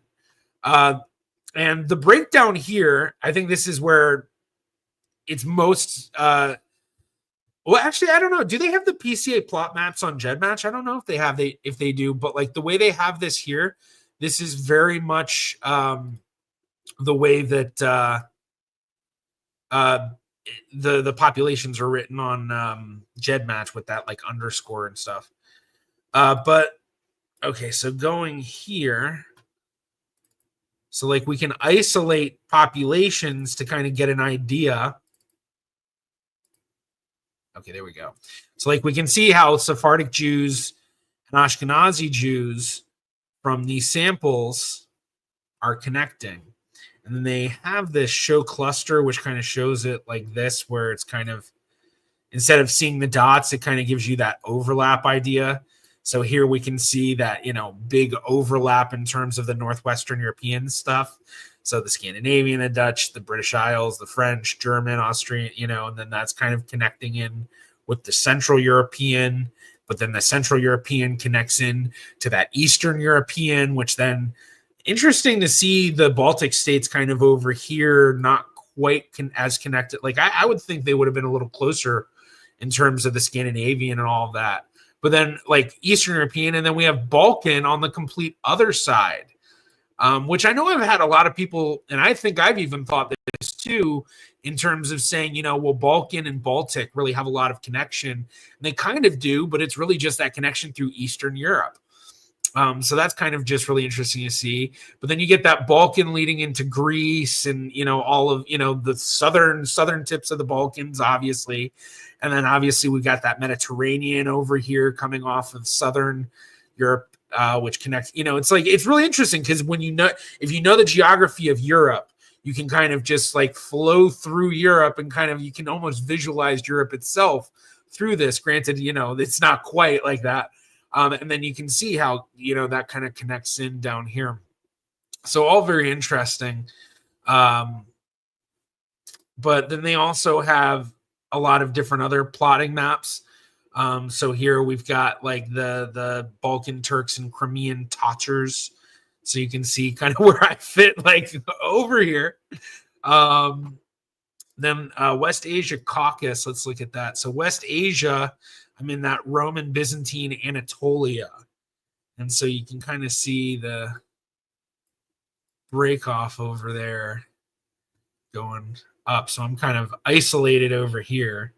And the breakdown here, I think this is where it's most, well, actually, I don't know. Do they have the PCA plot maps on GEDmatch? I don't know if they do, but like the way they have this here, this is very much the way that the populations are written on GEDmatch with that like underscore and stuff. But okay, so going here, so like we can isolate populations to kind of get an idea. Okay, there we go. So like we can see how Sephardic Jews and Ashkenazi Jews from these samples are connecting. And then they have this show cluster, which kind of shows it like this, where it's kind of, instead of seeing the dots, it kind of gives you that overlap idea. So here we can see that, you know, big overlap in terms of the Northwestern European stuff. So the Scandinavian, the Dutch, the British Isles, the French, German, Austrian, you know, and then that's kind of connecting in with the Central European, but then the Central European connects in to that Eastern European, which then, interesting to see the Baltic states kind of over here, not quite as connected. Like I would think they would have been a little closer in terms of the Scandinavian and all of that. But then like Eastern European, and then we have Balkan on the complete other side, which I know I've had a lot of people, and I think I've even thought this too, in terms of saying, you know, well, Balkan and Baltic really have a lot of connection. And they kind of do, but it's really just that connection through Eastern Europe. So that's kind of just really interesting to see. But then you get that Balkan leading into Greece and, you know, all of, you know, the southern tips of the Balkans, obviously. And then obviously we got that Mediterranean over here coming off of Southern Europe, which connects, you know, it's like, it's really interesting because when you know, if you know the geography of Europe, you can kind of just like flow through Europe and kind of, you can almost visualize Europe itself through this. Granted, you know, it's not quite like that. And then you can see how, you know, that kind of connects in down here. So all very interesting. But then they also have a lot of different other plotting maps. So here we've got like the Balkan Turks and Crimean Tatars. So you can see kind of where I fit like over here. Then West Asia Caucasus, let's look at that. So West Asia, I'm in that Roman Byzantine Anatolia. And so you can kind of see the break off over there going up. So I'm kind of isolated over here.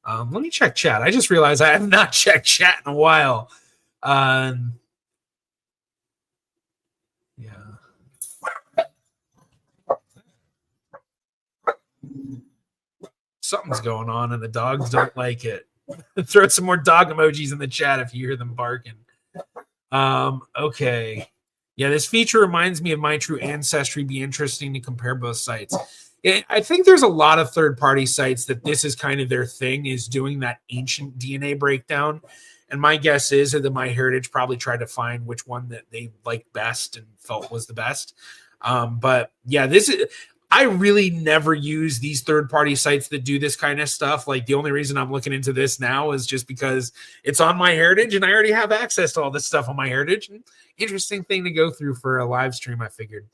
Let me check chat. I just realized I have not checked chat in a while. Yeah. Something's going on and the dogs don't like it. Throw some more dog emojis in the chat if you hear them barking. Okay. Yeah, this feature reminds me of My True Ancestry. Be interesting to compare both sites. I think there's a lot of third-party sites that this is kind of their thing, is doing that ancient DNA breakdown. And my guess is that the MyHeritage probably tried to find which one that they liked best and felt was the best. But yeah, this is... I really never use these third-party sites that do this kind of stuff. Like the only reason I'm looking into this now is just because it's on MyHeritage and I already have access to all this stuff on MyHeritage. Interesting thing to go through for a live stream, I figured.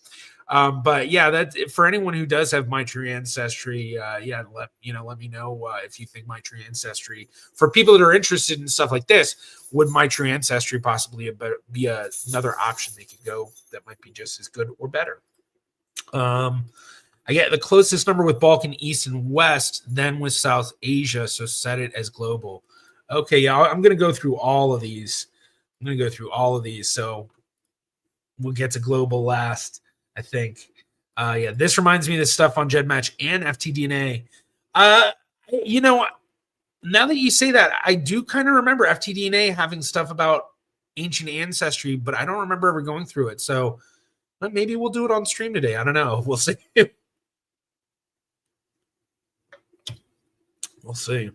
But yeah, that for anyone who does have My True Ancestry, yeah, let me know if you think My True Ancestry, for people that are interested in stuff like this, would My True Ancestry possibly be another option they could go that might be just as good or better. I get the closest number with Balkan East and West, then with South Asia, so set it as global. Okay, yeah, I'm going to go through all of these. So we'll get to global last, I think. Yeah, this reminds me of the stuff on GEDmatch and FTDNA. You know, now that you say that, I do kind of remember FTDNA having stuff about ancient ancestry, but I don't remember ever going through it. So maybe we'll do it on stream today. I don't know. We'll see. We'll see.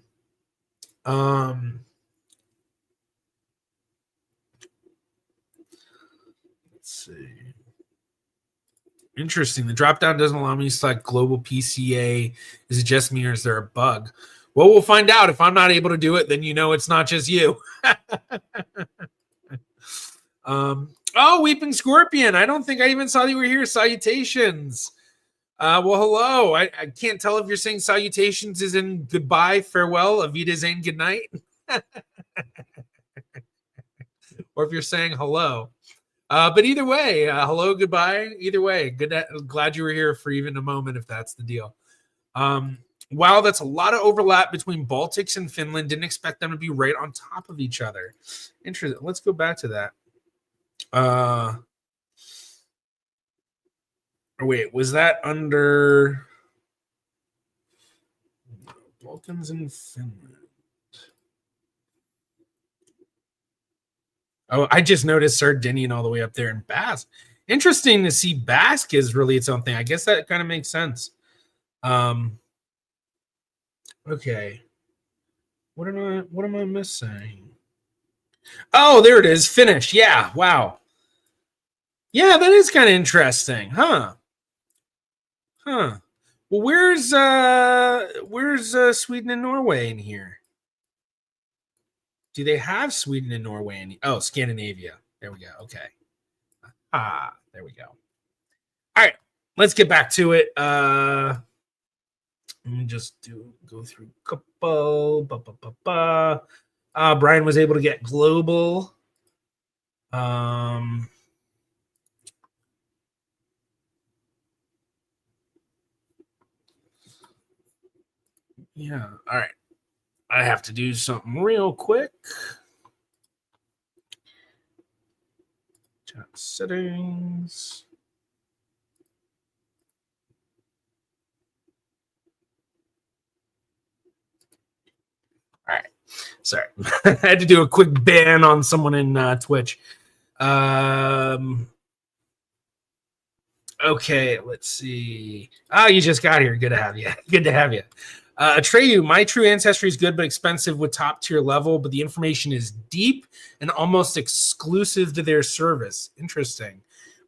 Let's see. Interesting. The dropdown doesn't allow me to select global PCA. Is it just me or is there a bug? Well, we'll find out. If I'm not able to do it, then you know it's not just you. Oh, Weeping Scorpion. I don't think I even saw you were here. Salutations. Well, hello. I can't tell if you're saying salutations is in goodbye, farewell, Avita Zane, good night. Or if you're saying hello. But either way, hello, goodbye. Either way, glad you were here for even a moment if that's the deal. Wow, that's a lot of overlap between Baltics and Finland. Didn't expect them to be right on top of each other. Interesting. Let's go back to that. Wait, was that under Balkans and Finland? Oh, I just noticed Sardinian all the way up there in Basque. Interesting to see Basque is really its own thing. I guess that kind of makes sense. Okay. What am I missing? Oh, there it is. Finnish. Yeah. Wow. Yeah, that is kind of interesting, huh? Well, where's Sweden and Norway in here? Do they have Sweden and Norway? Oh, Scandinavia. There we go. Okay. There we go. All right, let's get back to it. Let me just go through a couple. Brian was able to get global. Yeah. All right. I have to do something real quick. Chat settings. All right. Sorry. I had to do a quick ban on someone in Twitch. Okay, let's see. Oh, you just got here. Good to have you. Good to have you. Atreyu, my true ancestry is good but expensive with top tier level, but the information is deep and almost exclusive to their service. Interesting.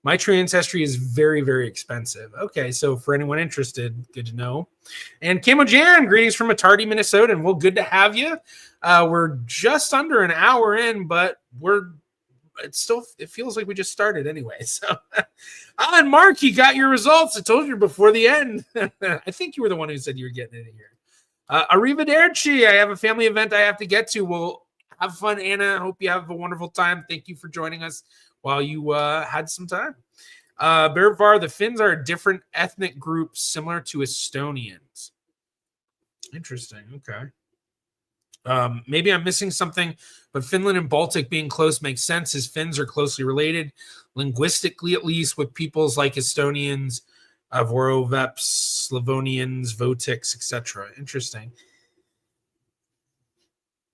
My true ancestry is very, very expensive. Okay, so for anyone interested, good to know. And Camo Jan, greetings from Attardi, Minnesota, and well, good to have you. We're just under an hour in, but it feels like we just started anyway. So, and Mark, you got your results. I told you before the end. I think you were the one who said you were getting it in here. Arrivederci. I have a family event I have to get to. Well, have fun, Anna. Hope you have a wonderful time. Thank you for joining us while you had some time. Bearvar, the Finns are a different ethnic group similar to Estonians. Interesting. Okay. Maybe I'm missing something, but Finland and Baltic being close makes sense as Finns are closely related, linguistically at least, with peoples like Estonians, Voroveps, Slavonians, Votics, etc. Interesting.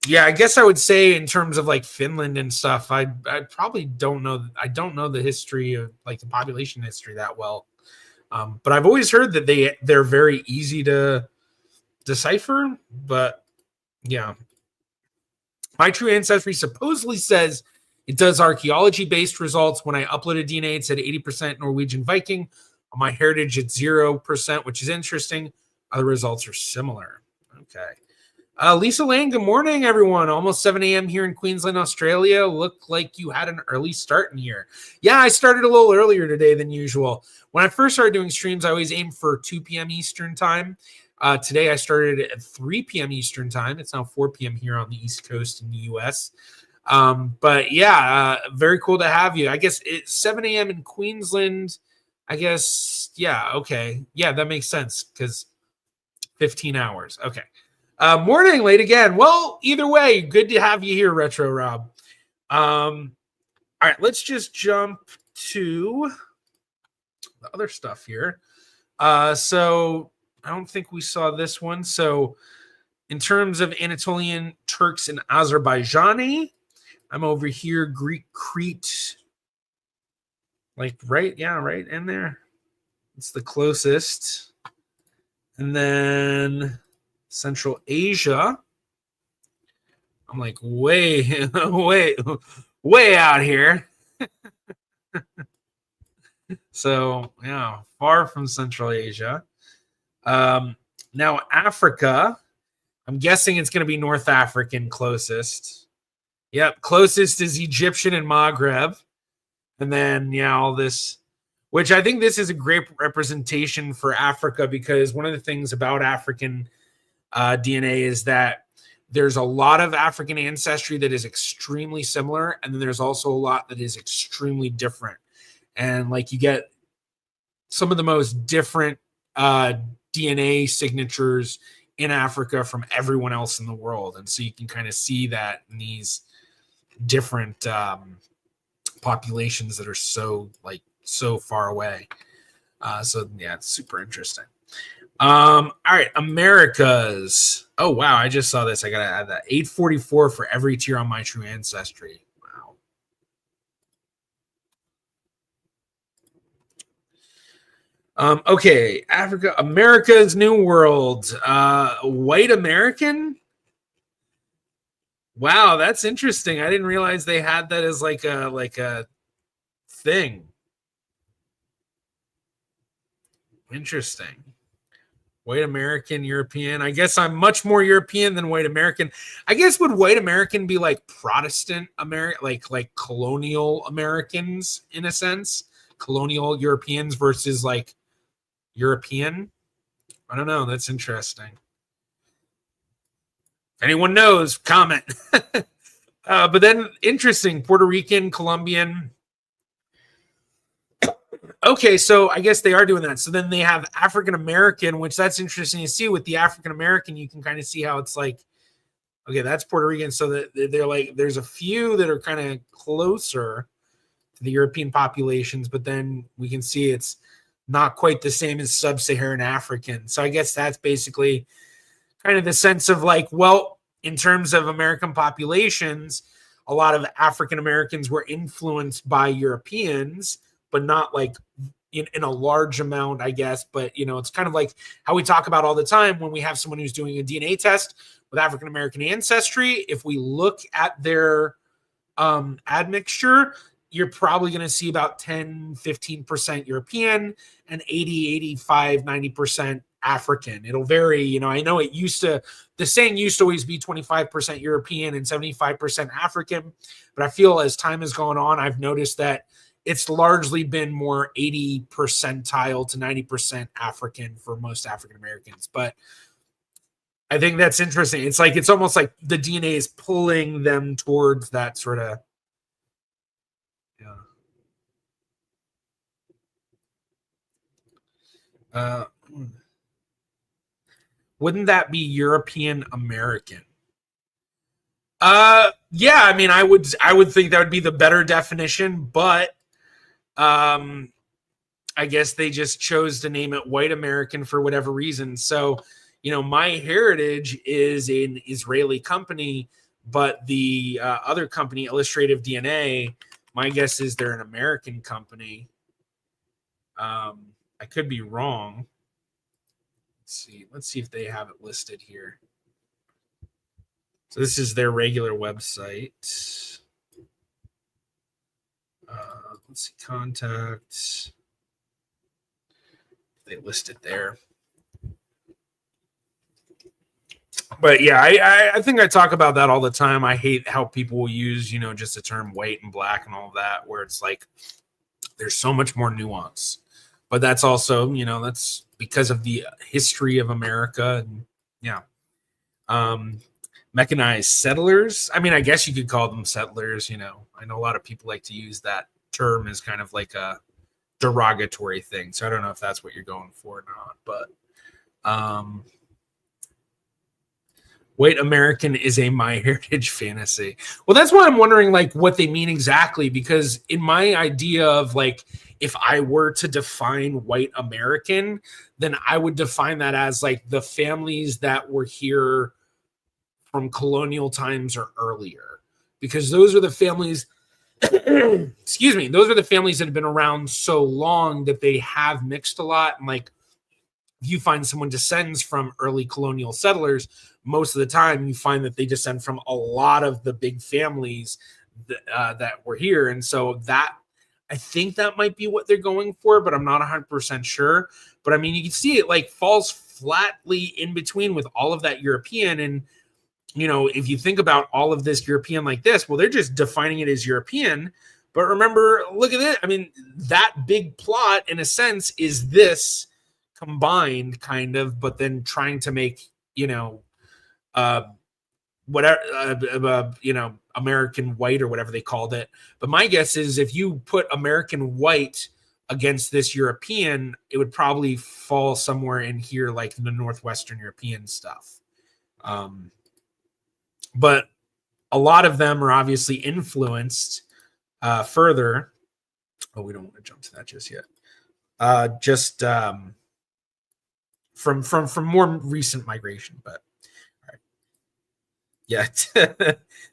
Yeah, I guess I would say in terms of like Finland and stuff, I probably don't know. I don't know the history of like the population history that well, but I've always heard that they're very easy to decipher. But yeah, my true ancestry supposedly says it does archaeology-based results. When I uploaded DNA, it said 80% Norwegian Viking. On MyHeritage, it's 0%, which is interesting. Other results are similar. Okay. Lisa Lane, good morning, everyone. Almost 7 a.m. here in Queensland, Australia. Look like you had an early start in here. Yeah, I started a little earlier today than usual. When I first started doing streams, I always aimed for 2 p.m. Eastern time. Today, I started at 3 p.m. Eastern time. It's now 4 p.m. here on the East Coast in the U.S. But yeah, very cool to have you. I guess it's 7 a.m. in Queensland. I guess, yeah, okay. Yeah, that makes sense because 15 hours. Okay. Morning, late again. Well, either way, good to have you here, Retro Rob. All right, let's just jump to the other stuff here. So I don't think we saw this one. So in terms of Anatolian Turks and Azerbaijani, I'm over here, Greek Crete. Like, right? Yeah, right in there. It's the closest. And then Central Asia. I'm like way, way out here. So, yeah, far from Central Asia. Now, Africa, I'm guessing it's going to be North African closest. Yep, closest is Egyptian and Maghreb. And then, yeah, all this, which I think this is a great representation for Africa because one of the things about African DNA is that there's a lot of African ancestry that is extremely similar. And then there's also a lot that is extremely different. And like you get some of the most different DNA signatures in Africa from everyone else in the world. And so you can kind of see that in these different populations that are so far away. So yeah, it's super interesting. All right, Americas. Oh wow, I just saw this. I gotta add that. 844 for every tier on My True Ancestry. Wow. Okay, Africa, America's New World. White American. Wow, that's interesting. I didn't realize they had that as like a thing. Interesting. White American, European. I guess I'm much more European than white American. I guess would white American be like Protestant American, like colonial Americans in a sense, colonial Europeans versus like European. I don't know. That's interesting. If anyone knows, comment. But then interesting, Puerto Rican, Colombian. Okay, so I guess they are doing that. So then they have African American, which that's interesting to see. With the African American, you can kind of see how it's like, okay, that's Puerto Rican. So that they're like, there's a few that are kind of closer to the European populations, but then we can see it's not quite the same as sub-Saharan African. So I guess that's basically kind of the sense of like, well, in terms of American populations, a lot of African Americans were influenced by Europeans, but not like in a large amount, I guess. But, you know, it's kind of like how we talk about all the time when we have someone who's doing a DNA test with African American ancestry. If we look at their admixture, you're probably going to see about 10, 15% European and 80, 85, 90% African. It'll vary. You know, I know the saying used to always be 25% European and 75% African. But I feel as time has gone on, I've noticed that it's largely been more 80 percentile to 90% African for most African Americans. But I think that's interesting. It's almost like the DNA is pulling them towards that sort of, wouldn't that be European American? Yeah, I mean, I would think that would be the better definition, but I guess they just chose to name it white American for whatever reason. So, you know, MyHeritage is an Israeli company, but the other company, Illustrative DNA, my guess is they're an American company. I could be wrong. Let's see if they have it listed here. So this is their regular website. Let's see, contacts. They list it there. But yeah, I think I talk about that all the time. I hate how people will use, you know, just the term white and black and all of that, where it's like there's so much more nuance. But that's also, you know, that's because of the history of America. And yeah. Mechanized settlers. I mean, I guess you could call them settlers, you know. I know a lot of people like to use that term as kind of like a derogatory thing. So I don't know if that's what you're going for or not, but white American is a MyHeritage fantasy. Well, that's why I'm wondering like what they mean exactly, because in my idea of like, if I were to define white American, then I would define that as like the families that were here from colonial times or earlier, because those are the families excuse me, those are the families that have been around so long that they have mixed a lot. And like, if you find someone descends from early colonial settlers, most of the time you find that they descend from a lot of the big families that were here. And so that, I think that might be what they're going for, but I'm not 100% sure. But I mean, you can see it like falls flatly in between with all of that European. And, you know, if you think about all of this European like this, well, they're just defining it as European. But remember, look at it. I mean, that big plot, in a sense, is this combined kind of, but then trying to make, you know, whatever, you know, American white or whatever they called it. But my guess is if you put American white against this European, it would probably fall somewhere in here, like the Northwestern European stuff. But a lot of them are obviously influenced further. Oh, we don't want to jump to that just yet. Just from more recent migration, but all right. Yeah,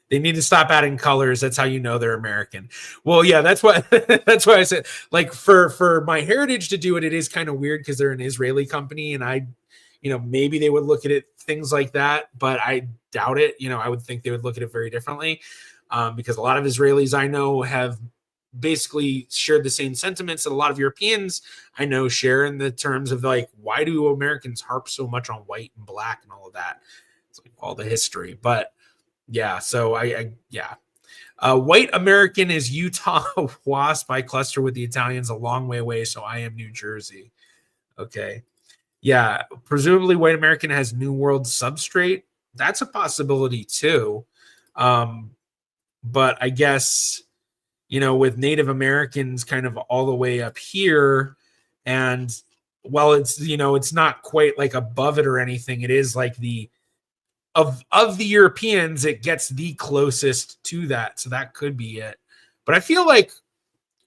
they need to stop adding colors. That's how you know they're American. Well, yeah, that's why that's why I said like for MyHeritage to do it, it is kind of weird because they're an Israeli company, and I, you know, maybe they would look at it things like that, but I doubt it. You know, I would think they would look at it very differently because a lot of Israelis I know have basically shared the same sentiments that a lot of Europeans I know share in the terms of like, why do Americans harp so much on white and black and all of that? It's like all the history. But yeah, so I yeah. White American is Utah WASP. I cluster with the Italians a long way away, so I am New Jersey. Okay. Yeah, presumably white American has New World substrate. That's a possibility too. But I guess, you know, with Native Americans kind of all the way up here, and while it's, you know, it's not quite like above it or anything, it is like the of the Europeans, it gets the closest to that. So that could be it. But I feel like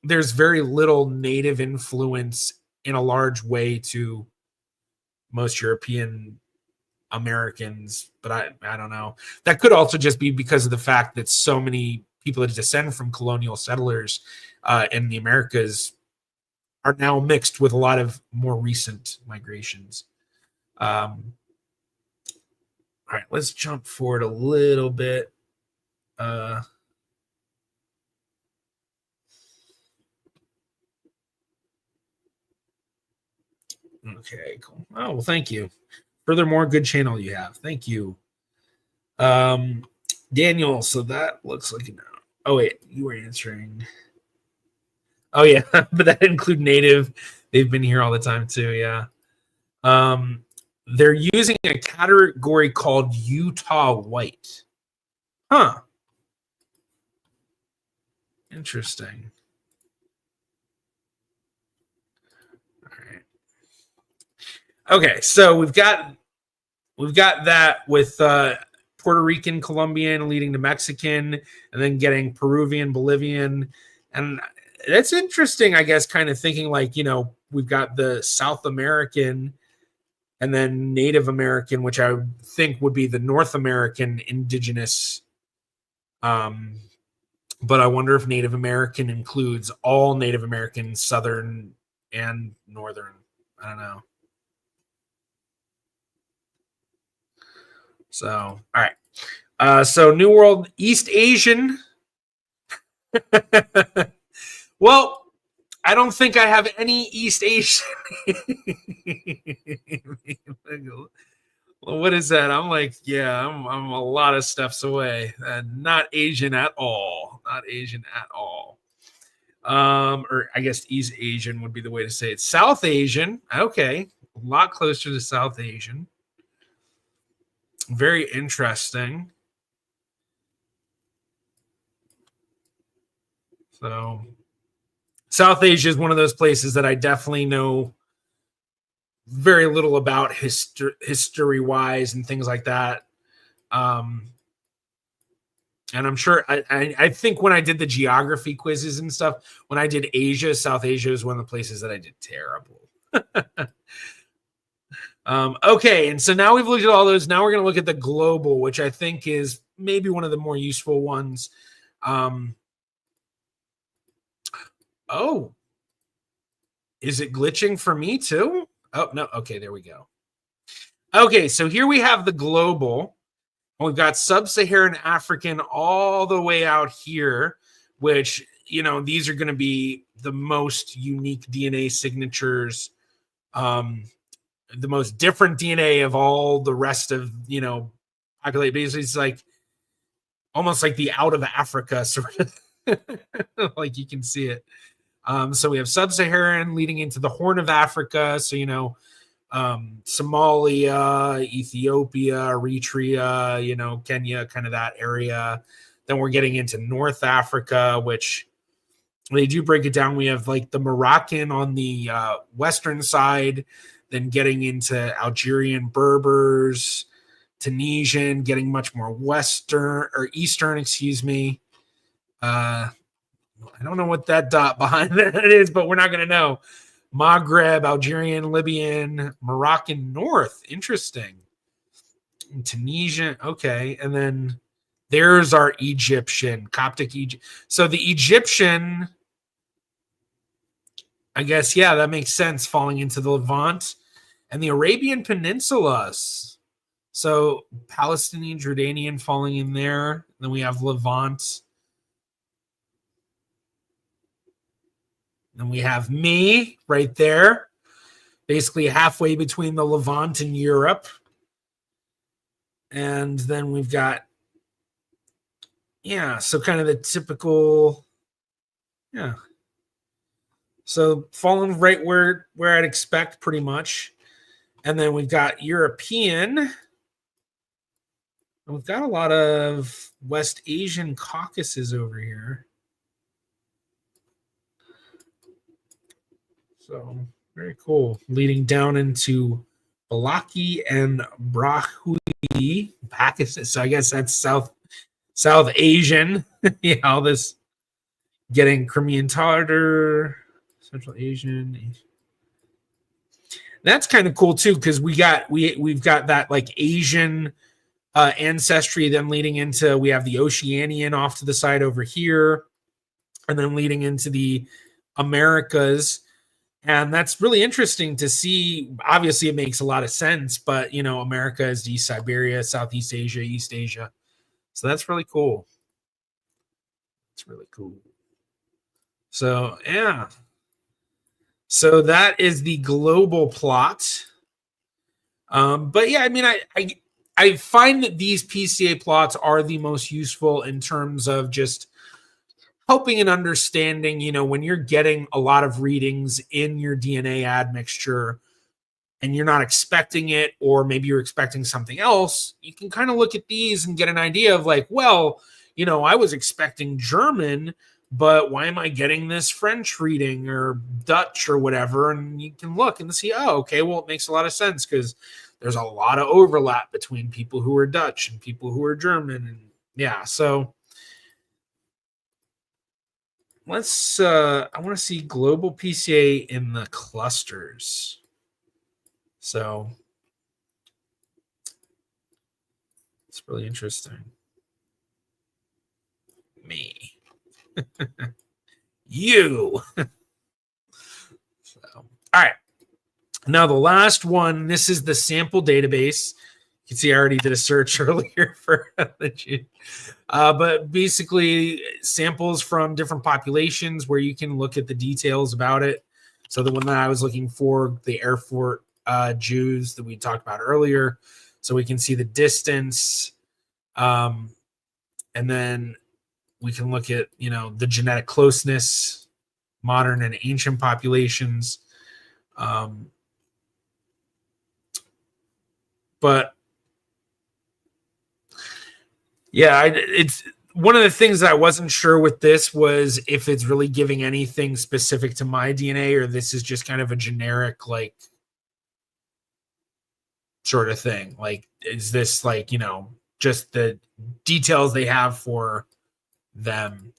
there's very little Native influence in a large way to most European Americans, but I don't know. That could also just be because of the fact that so many people that descend from colonial settlers in the Americas are now mixed with a lot of more recent migrations. All right, let's jump forward a little bit. Okay, cool. Oh, well, thank you. Furthermore, good channel you have. Thank you. Daniel, so that looks like no. Oh, wait, you were answering. Oh, yeah, but that include Native. They've been here all the time, too, yeah. They're using a category called Utah White. Huh. Interesting. All right. Okay, so we've got that with Puerto Rican, Colombian leading to Mexican, and then getting Peruvian, Bolivian. And that's interesting, I guess, kind of thinking like, you know, we've got the South American and then Native American, which I would think would be the North American indigenous. But I wonder if Native American includes all Native American, Southern and Northern. I don't know. So, all right. So New World, East Asian. Well, I don't think I have any East Asian. What is that? I'm like, yeah, I'm a lot of steps away. Not Asian at all. Not Asian at all. Or I guess East Asian would be the way to say it. South Asian. Okay. A lot closer to South Asian. Very interesting. So South Asia is one of those places that I definitely know very little about history-wise and things like that. And I'm sure, I think when I did the geography quizzes and stuff, when I did Asia, South Asia is one of the places that I did terrible. Okay, and so now we've looked at all those. Now we're going to look at the global, which I think is maybe one of the more useful ones. Oh, is it glitching for me too? Oh, no. Okay, there we go. Okay, so here we have the global. We've got sub-Saharan African all the way out here, which, you know, these are going to be the most unique DNA signatures, the most different DNA of all the rest of, you know, populate. Basically, it's like almost like the out of Africa sort of, like you can see it. So we have sub-Saharan leading into the Horn of Africa. So, you know, Somalia, Ethiopia, Eritrea, you know, Kenya, kind of that area. Then we're getting into North Africa, which they do break it down. We have like the Moroccan on the western side, then getting into Algerian Berbers, Tunisian, getting much more western or eastern, excuse me. I don't know what that dot behind that is, but we're not going to know. Maghreb, Algerian, Libyan, Moroccan North. Interesting. Tunisian. Okay. And then there's our Egyptian, Coptic Egypt. So the Egyptian, I guess, yeah, that makes sense, falling into the Levant. And the Arabian Peninsula. So Palestinian, Jordanian falling in there. Then we have Levant. And we have me right there, basically halfway between the Levant and Europe. And then we've got, yeah, so kind of the typical, yeah. So falling right where I'd expect pretty much. And then we've got European. And we've got a lot of West Asian Caucasus over here. So very cool. Leading down into Balaki and Brahui, Pakistan. So I guess that's South Asian. Yeah, all this getting Crimean Tartar, Central Asian. That's kind of cool too, because we've got that like Asian ancestry, then leading into, we have the Oceanian off to the side over here, and then leading into the Americas. And that's really interesting to see. Obviously, it makes a lot of sense, but, you know, America is East Siberia, Southeast Asia, East Asia. So that's really cool. It's really cool. So, yeah. So that is the global plot. But yeah, I mean, I find that these PCA plots are the most useful in terms of just helping and understanding, you know, when you're getting a lot of readings in your DNA admixture and you're not expecting it, or maybe you're expecting something else, you can kind of look at these and get an idea of like, well, you know, I was expecting German, but why am I getting this French reading or Dutch or whatever? And you can look and see, oh, okay, well, it makes a lot of sense because there's a lot of overlap between people who are Dutch and people who are German. And yeah, so let's, I want to see global PCA in the clusters. So it's really interesting. Me. You. So, all right. Now the last one, this is the sample database. You can see I already did a search earlier for the but basically samples from different populations where you can look at the details about it. So the one that I was looking for, the Erfurt Jews that we talked about earlier. So we can see the distance. And then we can look at, you know, the genetic closeness, modern and ancient populations. But yeah, it's one of the things that I wasn't sure with this was if it's really giving anything specific to my DNA, or this is just kind of a generic, like, sort of thing. Like, is this like, just the details they have for them?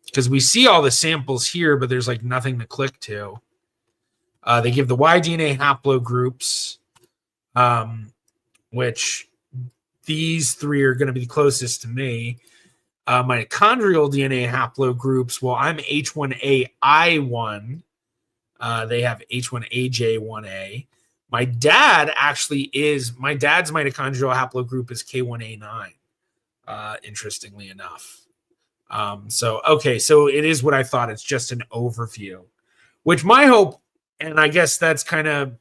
Because we see all the samples here, but there's like nothing to click to. They give the Y-DNA haplogroups, which these three are going to be the closest to me. Mitochondrial DNA haplogroups, well, I'm H1AI1. They have H1AJ1A. My dad's mitochondrial haplogroup is K1A9, interestingly enough. So it is what I thought. It's just an overview, which my hope, and I guess that's kind of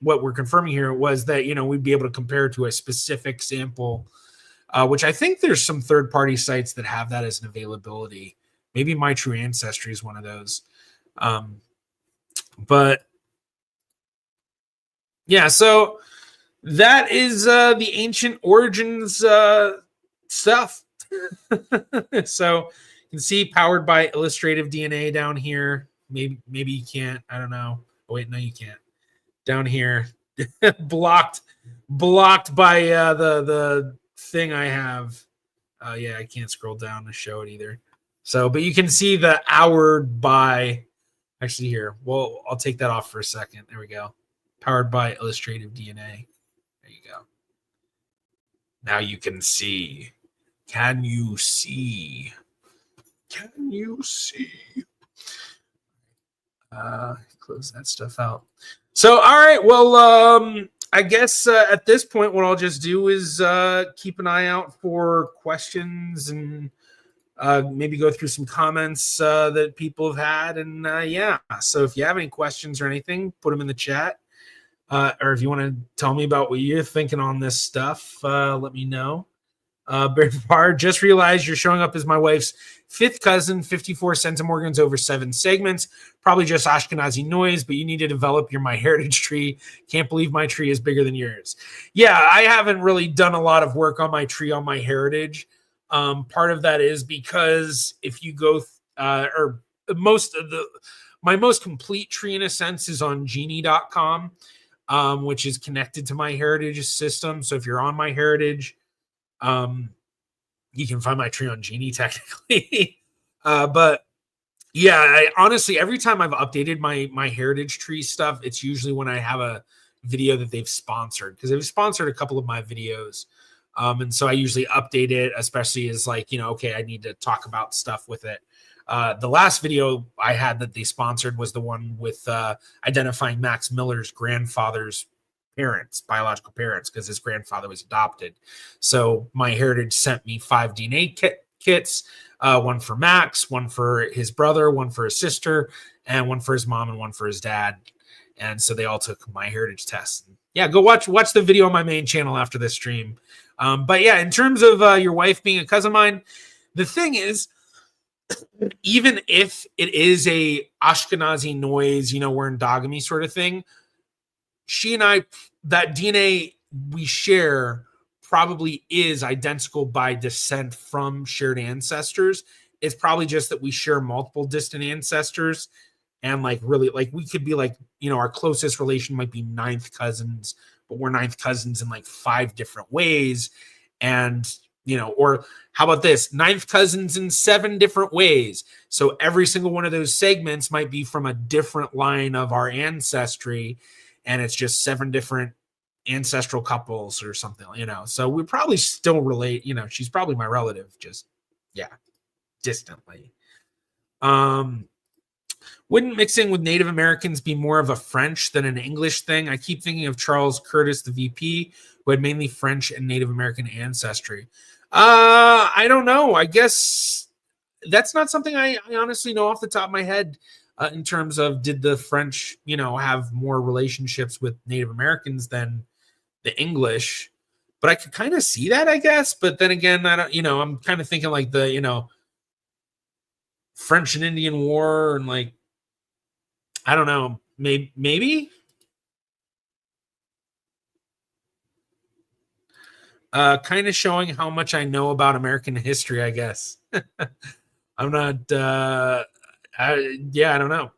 what we're confirming here, was that, we'd be able to compare to a specific sample, which I think there's some third-party sites that have that as an availability. Maybe My True Ancestry is one of those. But yeah, so that is the ancient origins stuff. So you can see powered by illustrative DNA down here. Maybe you can't. I don't know. Oh, wait, no, you can't. Down here, blocked by the thing I have. Yeah, I can't scroll down to show it either. So, but you can see the houred by. Actually, here. Well, I'll take that off for a second. There we go. Powered by illustrative DNA. There you go. Now you can see. Can you see? Can you see? Close that stuff out. So, all right. Well, I guess at this point, what I'll just do is keep an eye out for questions and maybe go through some comments that people have had. And yeah, so if you have any questions or anything, put them in the chat. Or if you want to tell me about what you're thinking on this stuff, let me know. Bar, just realized you're showing up as my wife's fifth cousin, 54 centimorgans over 7 segments. Probably just Ashkenazi noise, but you need to develop your MyHeritage tree. Can't believe my tree is bigger than yours. Yeah, I haven't really done a lot of work on my tree on MyHeritage. Part of that is because if you go, or most of my most complete tree in a sense is on genie.com, which is connected to MyHeritage system. So if you're on MyHeritage, you can find my tree on Genie technically. But yeah, I honestly, every time I've updated my heritage tree stuff, it's usually when I have a video that they've sponsored, because they've sponsored a couple of my videos. And so I usually update it, especially as like, okay, I need to talk about stuff with it. The last video I had that they sponsored was the one with identifying Max Miller's grandfather's biological parents, because his grandfather was adopted. So MyHeritage sent me 5 DNA kits, one for Max, one for his brother, one for his sister, and one for his mom and one for his dad. And so they all took MyHeritage tests. Yeah, go watch the video on my main channel after this stream. But yeah, in terms of your wife being a cousin of mine, the thing is, even if it is a Ashkenazi noise, we're endogamy sort of thing, she and I, that DNA we share probably is identical by descent from shared ancestors. It's probably just that we share multiple distant ancestors. And like, really, like, we could be like, our closest relation might be 9th cousins, but we're 9th cousins in like 5 different ways. And, or how about this? 9th cousins in 7 different ways. So every single one of those segments might be from a different line of our ancestry. And it's just 7 different ancestral couples or something, So we probably still relate, she's probably my relative, just, yeah, distantly. Wouldn't mixing with Native Americans be more of a French than an English thing? I keep thinking of Charles Curtis, the VP, who had mainly French and Native American ancestry. I don't know. I guess that's not something I honestly know off the top of my head. In terms of, did the French, have more relationships with Native Americans than the English? But I could kind of see that, I guess. But then again, I don't, I'm kind of thinking like the, French and Indian War, and like, I don't know, maybe. kind of showing how much I know about American history, I guess. I'm not, yeah, I don't know.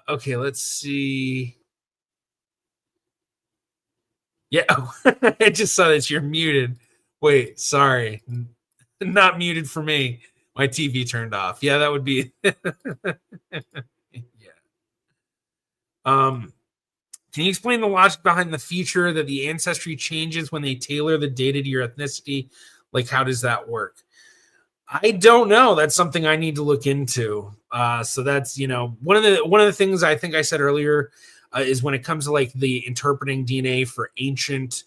Okay, let's see. Yeah, I just saw that you're muted. Wait, sorry. Not muted for me. My TV turned off. Yeah, that would be. Yeah. Can you explain the logic behind the feature that the ancestry changes when they tailor the data to your ethnicity? Like, how does that work? I don't know. That's something I need to look into. So that's one of the things I think I said earlier is when it comes to like the interpreting DNA for ancient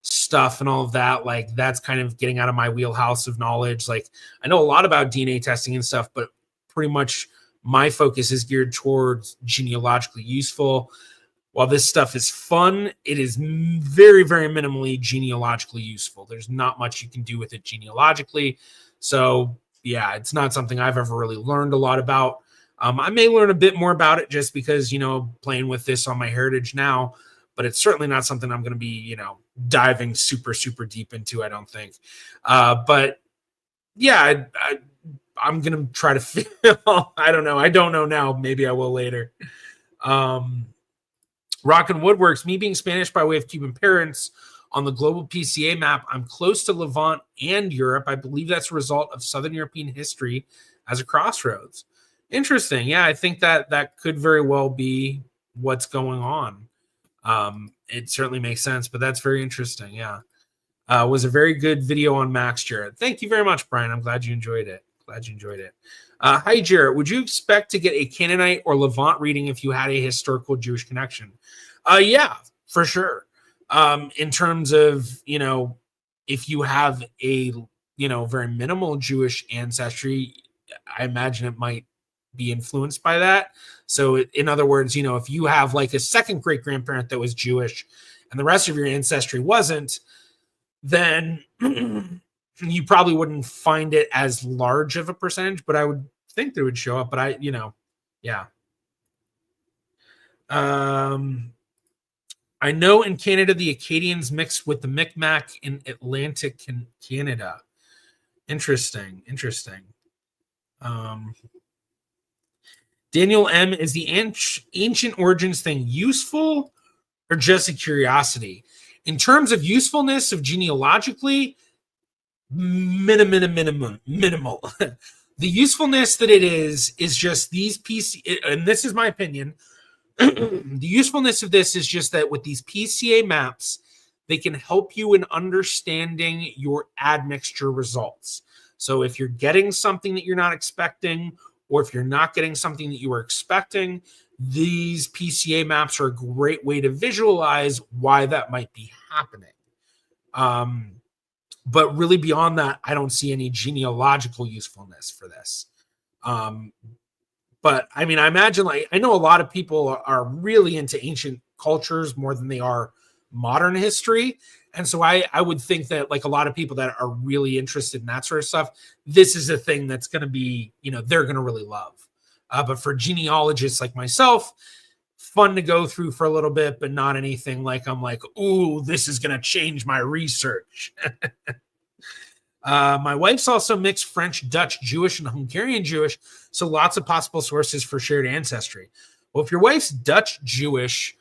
stuff and all of that. Like that's kind of getting out of my wheelhouse of knowledge. Like I know a lot about DNA testing and stuff, but pretty much my focus is geared towards genealogically useful. While this stuff is fun, it is very, very minimally genealogically useful. There's not much you can do with it genealogically. So, yeah, it's not something I've ever really learned a lot about. I may learn a bit more about it just because, playing with this on MyHeritage now, but it's certainly not something I'm going to be, diving super, super deep into, I don't think. But, yeah, I'm going to try to feel, I don't know. I don't know now. Maybe I will later. Rock and Woodworks, me being Spanish by way of Cuban parents on the global PCA map, I'm close to Levant and Europe. I believe that's a result of Southern European history as a crossroads. Interesting. Yeah, I think that could very well be what's going on. It certainly makes sense, but that's very interesting. Yeah. Was a very good video on Max Jarrett. Thank you very much, Brian. I'm glad you enjoyed it. Hi, Jarrett. Would you expect to get a Canaanite or Levant reading if you had a historical Jewish connection? Yeah, for sure. In terms of, if you have a, very minimal Jewish ancestry, I imagine it might be influenced by that. So in other words, if you have like a second great grandparent that was Jewish and the rest of your ancestry wasn't, then you probably wouldn't find it as large of a percentage, but I would think that it would show up. But yeah. I know in Canada, the Acadians mixed with the Micmac in Atlantic Canada. Interesting. Daniel M, is the ancient origins thing useful or just a curiosity? In terms of usefulness of genealogically, minimal. The usefulness that it is just these PC, and this is my opinion. The usefulness of this is just that with these PCA maps, they can help you in understanding your admixture results. So if you're getting something that you're not expecting, or if you're not getting something that you were expecting, these PCA maps are a great way to visualize why that might be happening. But really beyond that, I don't see any genealogical usefulness for this. But I mean, I imagine I know a lot of people are really into ancient cultures more than they are modern history. And so I would think that a lot of people that are really interested in that sort of stuff, this is a thing that's going to be, they're going to really love. But for genealogists like myself, fun to go through for a little bit, but not anything like I'm like, ooh, this is going to change my research. My wife's also mixed French, Dutch, Jewish, and Hungarian Jewish, so lots of possible sources for shared ancestry. Well, if your wife's Dutch Jewish,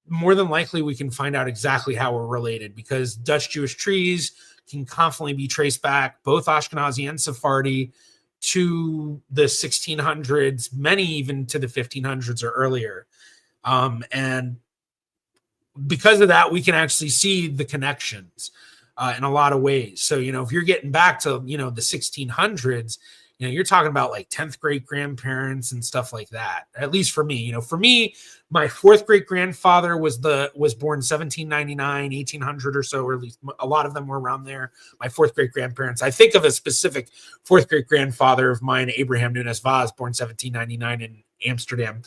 more than likely we can find out exactly how we're related, because Dutch Jewish trees can confidently be traced back, both Ashkenazi and Sephardi, to the 1600s, many even to the 1500s or earlier. And because of that, we can actually see the connections in a lot of ways. So, if you're getting back to, the 1600s, you're talking about like 10th great grandparents and stuff like that. At least for me, for me, my fourth great grandfather was born 1799, 1800 or so, or at least a lot of them were around there. My fourth great grandparents, I think of a specific fourth great grandfather of mine, Abraham Nunes Vaz, born 1799 in Amsterdam.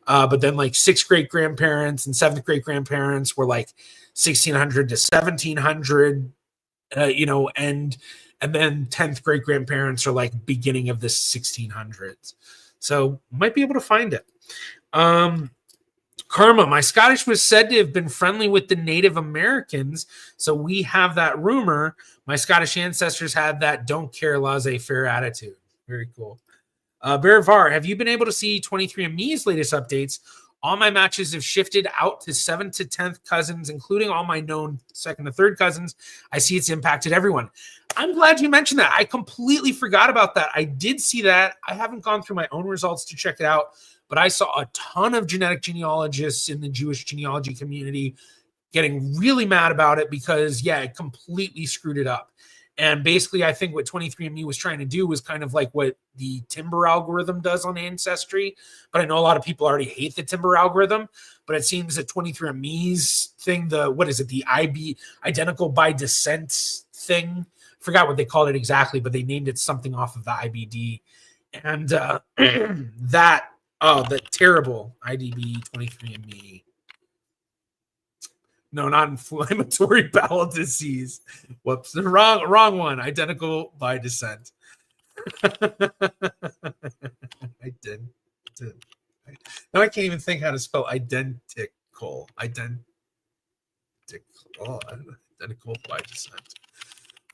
But then like sixth great grandparents and seventh great grandparents were like 1600 to 1700, and then 10th great grandparents are like beginning of the 1600s. So might be able to find it. Karma, my Scottish was said to have been friendly with the Native Americans, so we have that rumor. My Scottish ancestors had that don't care, laissez-faire attitude. Very cool. Berivar, have you been able to see 23andMe's latest updates? All my matches have shifted out to 7th to 10th cousins, including all my known 2nd to 3rd cousins. I see it's impacted everyone. I'm glad you mentioned that. I completely forgot about that. I did see that. I haven't gone through my own results to check it out, but I saw a ton of genetic genealogists in the Jewish genealogy community getting really mad about it because, yeah, it completely screwed it up. And basically, I think what 23andMe was trying to do was kind of like what the Timber algorithm does on Ancestry. But I know a lot of people already hate the Timber algorithm. But it seems that 23andMe's thing, the IB, identical by descent thing. Forgot what they called it exactly, but they named it something off of the IBD. And the terrible IDB 23andMe. No, not inflammatory bowel disease. Whoops, the wrong one. Identical by descent. I did. Now I can't even think how to spell identical. Identical by descent.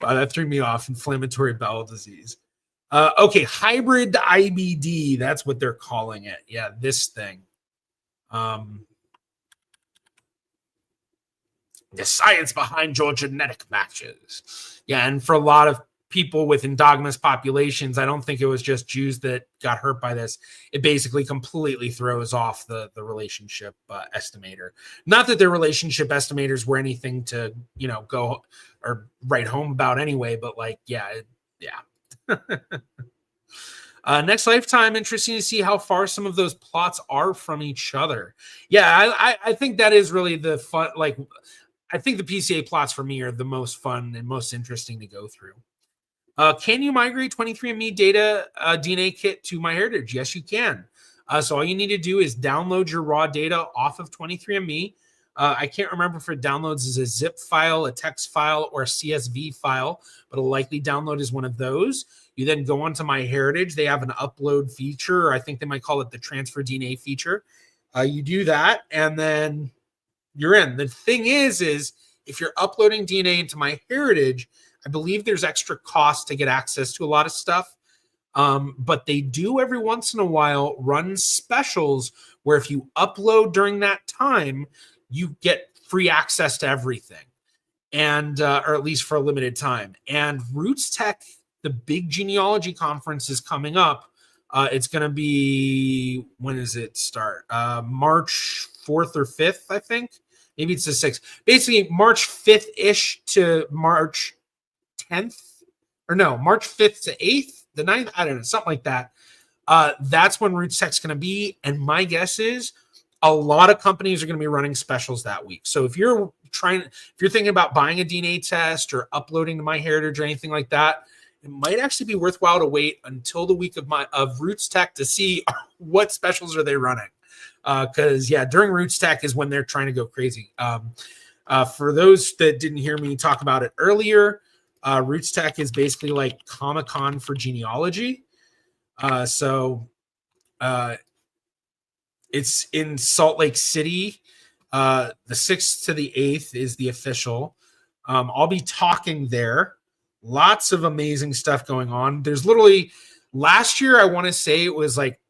Wow, that threw me off. Inflammatory bowel disease. Okay, hybrid IBD. That's what they're calling it. Yeah, this thing. The science behind your genetic matches. Yeah, and for a lot of people with endogamous populations, I don't think it was just Jews that got hurt by this. It basically completely throws off the relationship estimator. Not that their relationship estimators were anything to, go or write home about anyway, but yeah. Next lifetime, interesting to see how far some of those plots are from each other. Yeah, I think that is really the fun, I think the PCA plots for me are the most fun and most interesting to go through. Can you migrate 23andMe data DNA kit to MyHeritage? Yes, you can. So all you need to do is download your raw data off of 23andMe. I can't remember if it downloads as a zip file, a text file, or a CSV file, but a likely download is one of those. You then go onto MyHeritage. They have an upload feature, or I think they might call it the transfer DNA feature. You do that, and then you're in. The thing is if you're uploading DNA into MyHeritage, I believe there's extra cost to get access to a lot of stuff. But they do every once in a while run specials where if you upload during that time, you get free access to everything, and or at least for a limited time. And Roots Tech, the big genealogy conference, is coming up. It's going to be, when does it start? March 4th or 5th, I think. Maybe it's the 6th. Basically, March 5th-ish to March 10th. Or no, March 5th to 8th, the 9th, I don't know, something like that. That's when Roots Tech's going to be. And my guess is a lot of companies are going to be running specials that week. So if you're thinking about buying a DNA test or uploading to MyHeritage or anything like that, it might actually be worthwhile to wait until the week of Roots Tech to see what specials are they running. Because during Roots Tech is when they're trying to go crazy. For those that didn't hear me talk about it earlier, Roots Tech is basically like Comic-Con for genealogy. It's in Salt Lake City. The 6th to the 8th is the official. I'll be talking there. Lots of amazing stuff going on. There's literally, last year, I want to say it was like,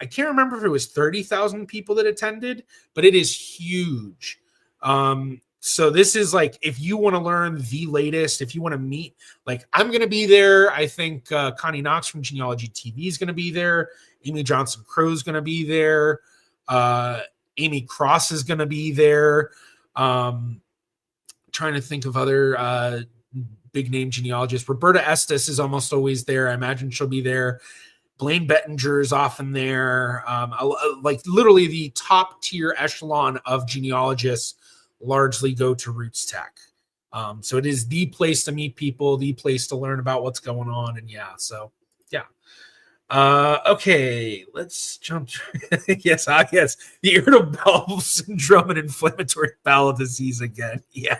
I can't remember if it was 30,000 people that attended, but it is huge. So this is like, if you want to learn the latest, if you want to meet, I'm going to be there. I think Connie Knox from Genealogy TV is going to be there. Amy Johnson Crow is going to be there. Amy Cross is going to be there. Trying to think of other big name genealogists. Roberta Estes is almost always there. I imagine she'll be there. Blaine Bettinger is often there. Literally the top tier echelon of genealogists largely go to Roots Tech. So it is the place to meet people, the place to learn about what's going on. And okay, let's jump. Yes, the irritable bowel syndrome and inflammatory bowel disease again. Yeah.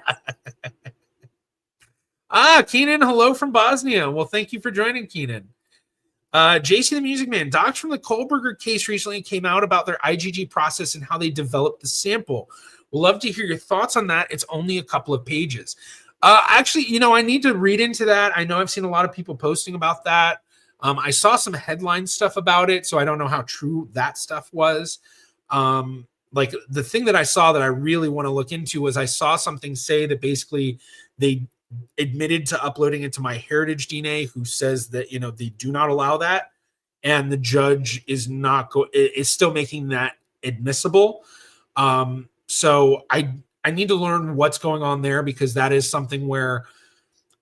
Keenan, hello from Bosnia. Well, thank you for joining, Keenan. JC the Music Man, docs from the Kohlberger case recently came out about their IgG process and how they developed the sample. We'd love to hear your thoughts on that. It's only a couple of pages. Actually, I need to read into that. I know I've seen a lot of people posting about that. I saw some headline stuff about it, so I don't know how true that stuff was. Like the thing that I saw that I really want to look into was I saw something say that basically they admitted to uploading it to MyHeritage DNA, who says that they do not allow that, and the judge is still making that admissible. So I need to learn what's going on there, because that is something where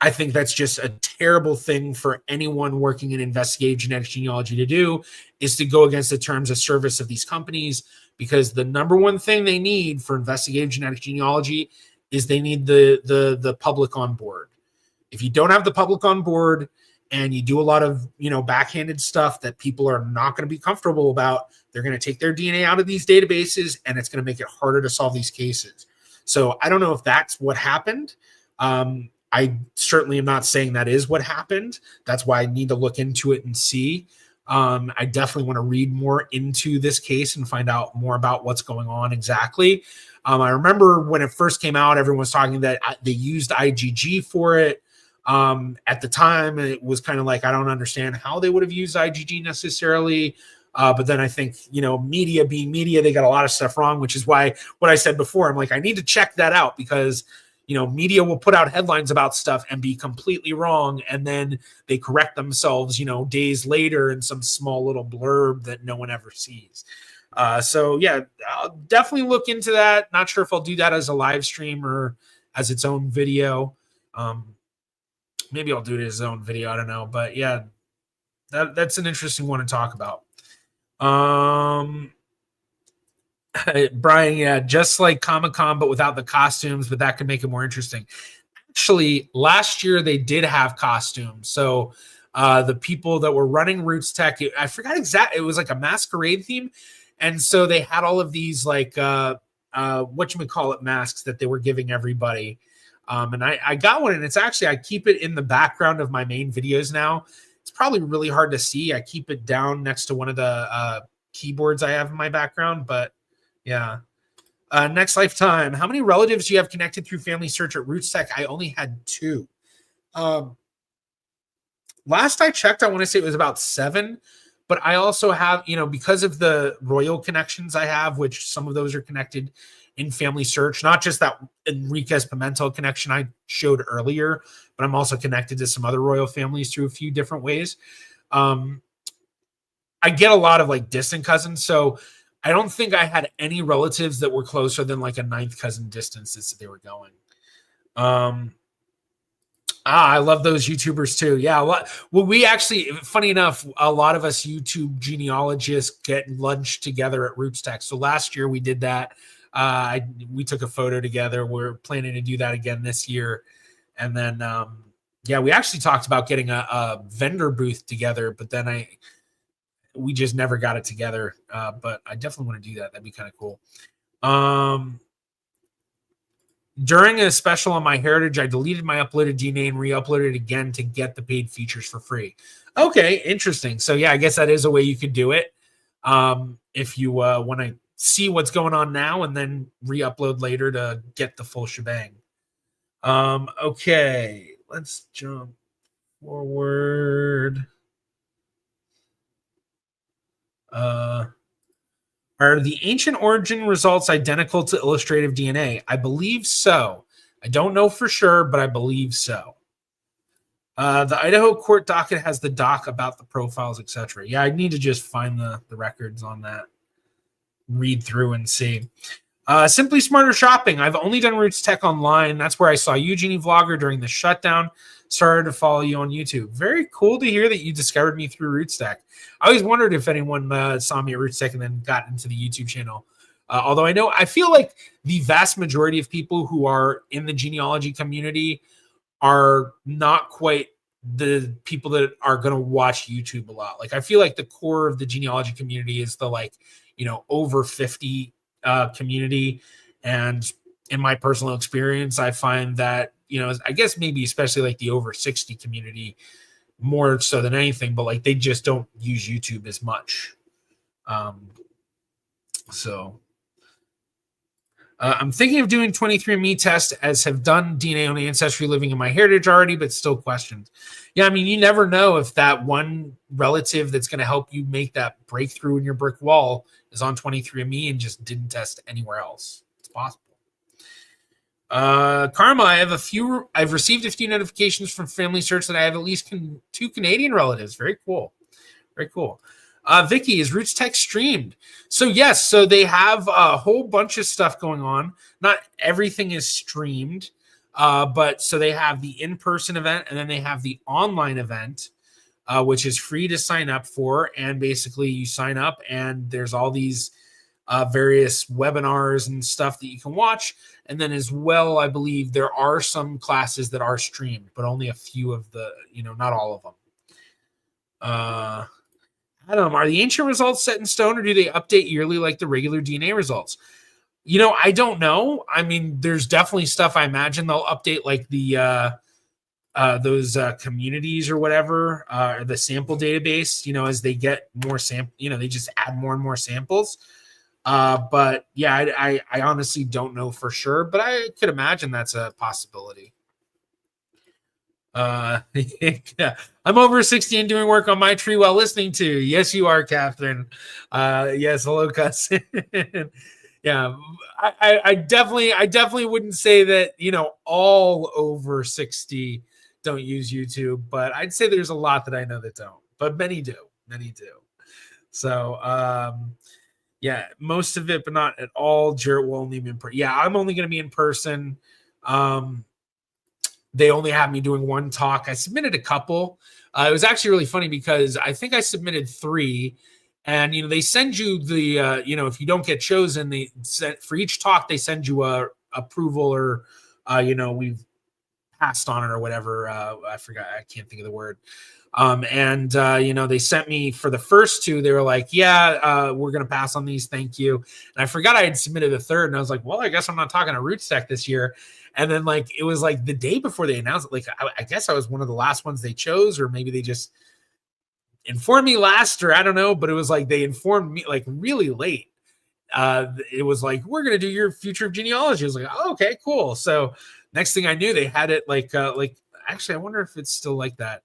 I think that's just a terrible thing for anyone working in investigative genetic genealogy to do, is to go against the terms of service of these companies, because the number one thing they need for investigative genetic genealogy is they need the public on board. If you don't have the public on board and you do a lot of backhanded stuff that people are not going to be comfortable about, they're going to take their DNA out of these databases, and it's going to make it harder to solve these cases. So I don't know if that's what happened. I certainly am not saying that is what happened. That's why I need to look into it and see. I definitely want to read more into this case and find out more about what's going on exactly. I remember when it first came out, everyone was talking that they used IgG for it. At the time, it was kind of like, I don't understand how they would have used IgG necessarily. But then I think, media being media, they got a lot of stuff wrong, which is why what I said before, I'm like, I need to check that out, because media will put out headlines about stuff and be completely wrong, and then they correct themselves, days later in some small little blurb that no one ever sees. So yeah, I'll definitely look into that. Not sure if I'll do that as a live stream or as its own video. Maybe I'll do it as its own video. I don't know, but yeah, that's an interesting one to talk about. Brian, yeah, just like Comic-Con, but without the costumes, but that could make it more interesting. Actually, last year they did have costumes. So the people that were running Roots Tech, I forgot exactly, it was like a masquerade theme. And so they had all of these like whatchamacallit masks that they were giving everybody. And I got one, and it's actually, I keep it in the background of my main videos now. It's probably really hard to see. I keep it down next to one of the keyboards I have in my background, but yeah. Next lifetime. How many relatives do you have connected through Family Search at Roots Tech? I only had 2. Last I checked, I want to say it was about 7, but I also have, because of the royal connections I have, which some of those are connected in Family Search, not just that Enriquez Pimentel connection I showed earlier, but I'm also connected to some other royal families through a few different ways. I get a lot of like distant cousins, so I don't think I had any relatives that were closer than like a 9th cousin distance that they were going. I love those YouTubers too. Yeah. Well, we actually, funny enough, a lot of us YouTube genealogists get lunch together at Roots Tech. So last year we did that. We took a photo together. We're planning to do that again this year. And then, yeah, we actually talked about getting a vendor booth together, but then we just never got it together. But I definitely want to do that. That'd be kind of cool. During a special on MyHeritage, I deleted my uploaded DNA and re-uploaded it again to get the paid features for free. Okay, interesting. So yeah, I guess that is a way you could do it. If you want to see what's going on now and then re-upload later to get the full shebang. Okay, let's jump forward. Are the ancient origin results identical to illustrative DNA? I believe so. I don't know for sure, but I believe so. The Idaho court docket has the doc about the profiles, etc. Yeah, I need to just find the records on that, read through and see. Simply Smarter Shopping. I've only done Roots Tech online. That's where I saw Eugenie Vlogger during the shutdown. Started to follow you on YouTube. Very cool to hear that you discovered me through Roots Tech. I always wondered if anyone saw me at Roots Tech and then got into the YouTube channel. Although I feel like the vast majority of people who are in the genealogy community are not quite the people that are going to watch YouTube a lot. Like, I feel like the core of the genealogy community is the over 50 community. And in my personal experience, I find that, I guess maybe especially like the over 60 community more so than anything, but like they just don't use YouTube as much. So I'm thinking of doing 23andMe test, as have done DNA on Ancestry living in MyHeritage already, but still questions. Yeah, I mean, you never know if that one relative that's going to help you make that breakthrough in your brick wall is on 23andMe and just didn't test anywhere else. It's possible. Karma, I've received a few notifications from Family Search that I have at least 2 Canadian relatives. Very cool. Very cool. Vicky, is Roots Tech streamed? So yes, so they have a whole bunch of stuff going on. Not everything is streamed, but so they have the in-person event and then they have the online event, which is free to sign up for. And basically you sign up and there's all these various webinars and stuff that you can watch. And then as well, I believe there are some classes that are streamed, but only a few of the, not all of them. Adam, are the ancient results set in stone or do they update yearly like the regular DNA results? I don't know. I mean, there's definitely stuff I imagine they'll update like the those communities or whatever, or the sample database, as they get more they just add more and more samples. But yeah, I honestly don't know for sure, but I could imagine that's a possibility. Yeah. I'm over 60 and doing work on my tree while listening to. Yes, you are, Catherine. Yes, hello, cousin. Yeah, I definitely wouldn't say that all over 60 don't use YouTube, but I'd say there's a lot that I know that don't, but many do. So yeah, most of it, but not at all. Jarrett will only be in person. Yeah, I'm only going to be in person. They only have me doing one talk. I submitted a couple. It was actually really funny because I think I submitted 3, and they send you the if you don't get chosen, they send for each talk they send you a approval or we've passed on it or whatever. I forgot. I can't think of the word. They sent me for the first 2. They were like, yeah, we're going to pass on these. Thank you. And I forgot I had submitted a third. And I was like, well, I guess I'm not talking to Roots Tech this year. And then it was like the day before they announced it. I guess I was one of the last ones they chose, or maybe they just informed me last, or I don't know. But it was like they informed me really late. It was like, we're going to do your future of genealogy. I was like, oh, okay, cool. So next thing I knew, they had it actually, I wonder if it's still like that.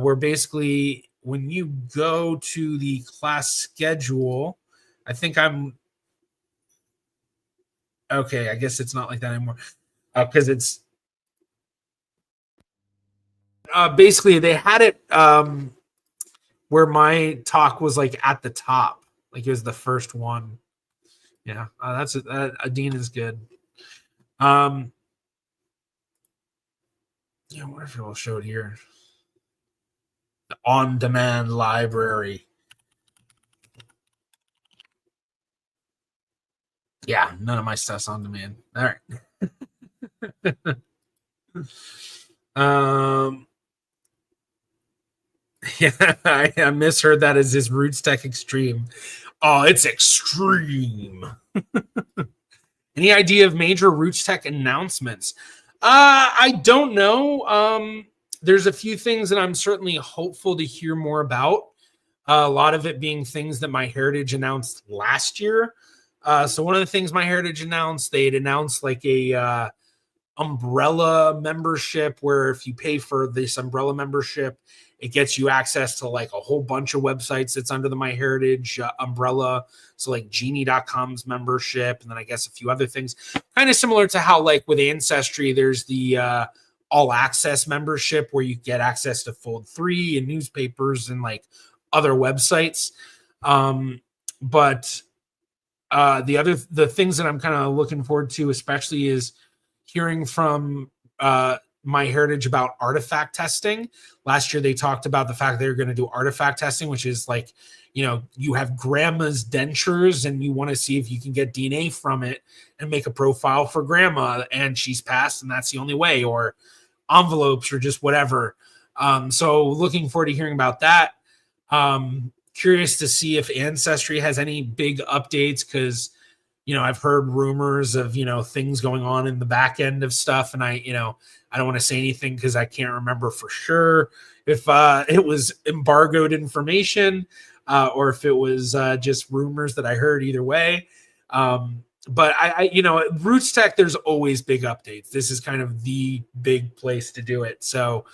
Where basically when you go to the class schedule, I think I'm okay. I guess it's not like that anymore because it's basically they had it where my talk was at the top, it was the first one. Yeah, that's Dean is good. Yeah, I wonder if it will show it here. On-demand library. Yeah, none of my stuff's on demand. All right. Yeah, I misheard that as his Roots Tech Extreme. Oh, it's extreme. Any idea of major Roots Tech announcements? I don't know. There's a few things that I'm certainly hopeful to hear more about. A lot of it being things that MyHeritage announced last year. So one of the things MyHeritage announced, they had announced a umbrella membership where if you pay for this umbrella membership, it gets you access to a whole bunch of websites that's under the MyHeritage umbrella. So genie.com's membership, and then I guess a few other things. Kind of similar to how with Ancestry, there's the all access membership where you get access to Fold 3 and newspapers and other websites. But the things that I'm kind of looking forward to, especially, is hearing from MyHeritage about artifact testing. Last year, they talked about the fact they were going to do artifact testing, which is you have grandma's dentures and you want to see if you can get DNA from it and make a profile for grandma, and she's passed, and that's the only way, or envelopes or just whatever. So looking forward to hearing about that. Curious to see if Ancestry has any big updates because, I've heard rumors of, things going on in the back end of stuff. And I don't want to say anything because I can't remember for sure if it was embargoed information or if it was just rumors that I heard either way. But Roots Tech, there's always big updates. This is kind of the big place to do it. So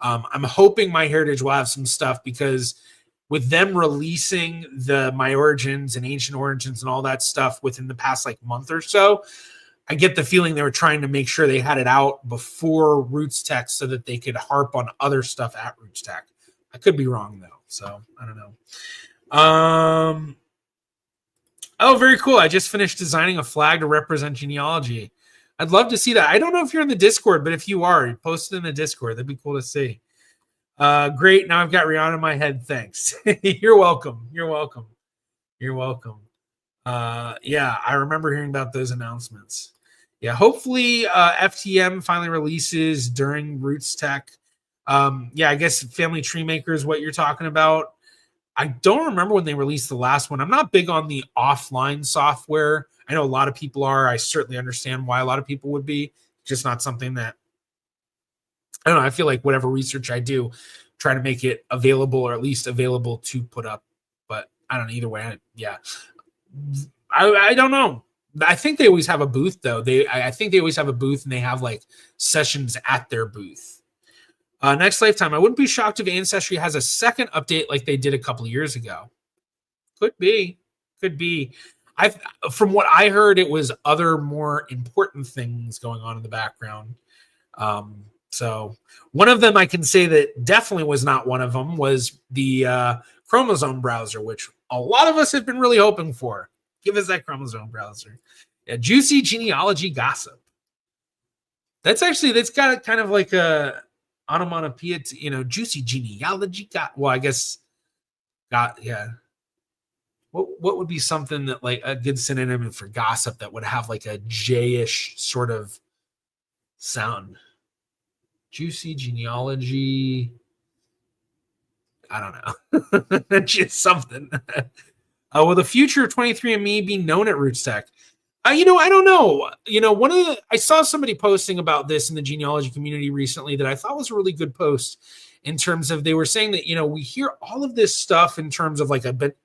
I'm hoping MyHeritage will have some stuff, because with them releasing the My Origins and Ancient Origins and all that stuff within the past month or so, I get the feeling they were trying to make sure they had it out before Roots Tech so that they could harp on other stuff at Roots Tech. I could be wrong though, so I don't know. Oh, very cool. I just finished designing a flag to represent genealogy. I'd love to see that. I don't know if you're in the Discord, but if you are, post it in the Discord. That'd be cool to see. Great. Now I've got Rihanna in my head. Thanks. You're welcome. You're welcome. You're welcome. Yeah, I remember hearing about those announcements. Yeah, hopefully FTM finally releases during Roots Tech. Yeah, I guess Family Tree Maker is what you're talking about. I don't remember when they released the last one. I'm not big on the offline software. I know a lot of people are. I certainly understand why a lot of people would be. Just not something that, I don't know. I feel like whatever research I do, try to make it available, or at least available to put up. But I don't know. Either way, yeah. I don't know. I think they always have a booth, though. I think they always have a booth, and they have sessions at their booth. Next lifetime, I wouldn't be shocked if Ancestry has a second update like they did a couple of years ago. Could be. From what I heard, it was other more important things going on in the background. So one of them I can say that definitely was not one of them was the chromosome browser, which a lot of us have been really hoping for. Give us that chromosome browser. Yeah, juicy genealogy gossip. That's got kind of like a onomatopoeia, juicy genealogy. I guess, yeah. What would be something that a good synonym for gossip that would have a J-ish sort of sound? Juicy genealogy. I don't know. That's just something. Will the future of 23andMe be known at Roots Tech? I don't know. I saw somebody posting about this in the genealogy community recently that I thought was a really good post, in terms of, they were saying that, we hear all of this stuff in terms of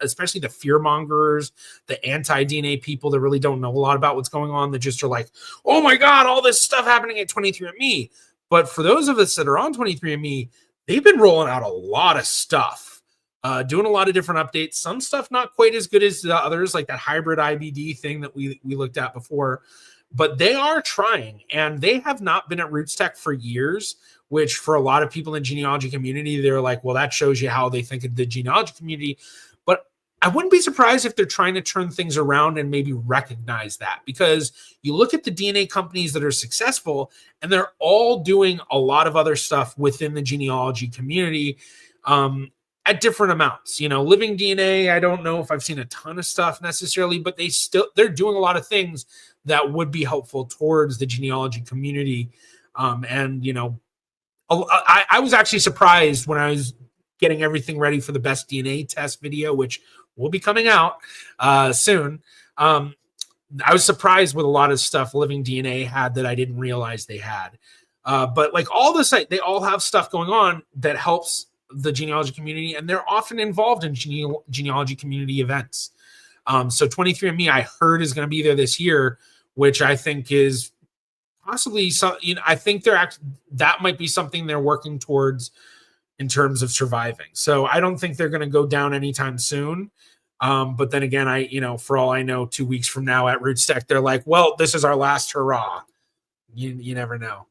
especially the fear mongers, the anti-DNA people that really don't know a lot about what's going on, that just are oh my God, all this stuff happening at 23andMe. But for those of us that are on 23andMe, they've been rolling out a lot of stuff, doing a lot of different updates. Some stuff not quite as good as the others, like that hybrid IBD thing that we looked at before. But they are trying, and they have not been at Roots Tech for years, which for a lot of people in the genealogy community, they're well, that shows you how they think of the genealogy community. But I wouldn't be surprised if they're trying to turn things around and maybe recognize that, because you look at the DNA companies that are successful, and they're all doing a lot of other stuff within the genealogy community at different amounts. Living DNA, I don't know if I've seen a ton of stuff necessarily, but they're doing a lot of things that would be helpful towards the genealogy community. I was actually surprised when I was getting everything ready for the best DNA test video, which will be coming out soon. I was surprised with a lot of stuff Living DNA had that I didn't realize they had. But all the site, they all have stuff going on that helps the genealogy community, and they're often involved in genealogy community events. So 23andMe, I heard, is going to be there this year, which I think is possibly I think that might be something they're working towards in terms of surviving. So I don't think they're going to go down anytime soon. But then again, for all I know, 2 weeks from now at Roots Tech, they're well, this is our last hurrah. You never know.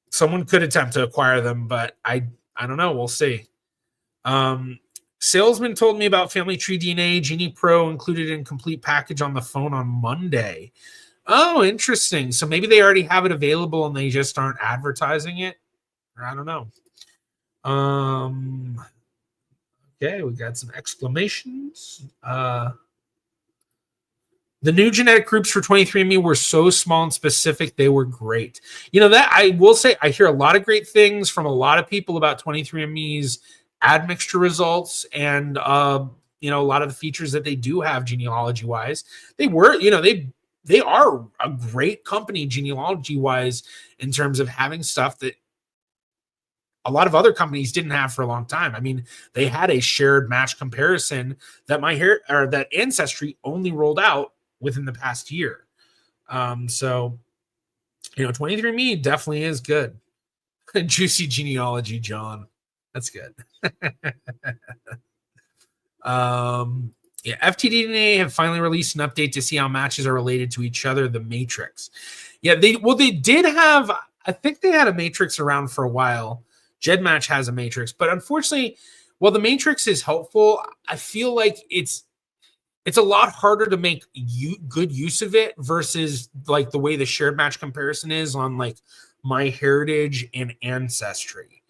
Someone could attempt to acquire them, but I don't know. We'll see. Salesman told me about Family Tree DNA Genie Pro included in complete package on the phone on Monday. Oh, interesting. So maybe they already have it available and they just aren't advertising it. Or I don't know. Okay, we got some exclamations. The new genetic groups for 23andMe were so small and specific, they were great. That I will say, I hear a lot of great things from a lot of people about 23andMe's admixture results and a lot of the features that they do have genealogy wise. They were, they are a great company genealogy wise in terms of having stuff that a lot of other companies didn't have for a long time. I mean, they had a shared match comparison that that Ancestry only rolled out within the past year. So 23andMe definitely is good. Juicy genealogy, John. That's good. Yeah, FTDNA have finally released an update to see how matches are related to each other, the matrix. Yeah, they did have, I think they had a matrix around for a while. GEDmatch has a matrix, but unfortunately, while the matrix is helpful, I feel like it's a lot harder to make good use of it versus like the way the shared match comparison is on like MyHeritage and Ancestry.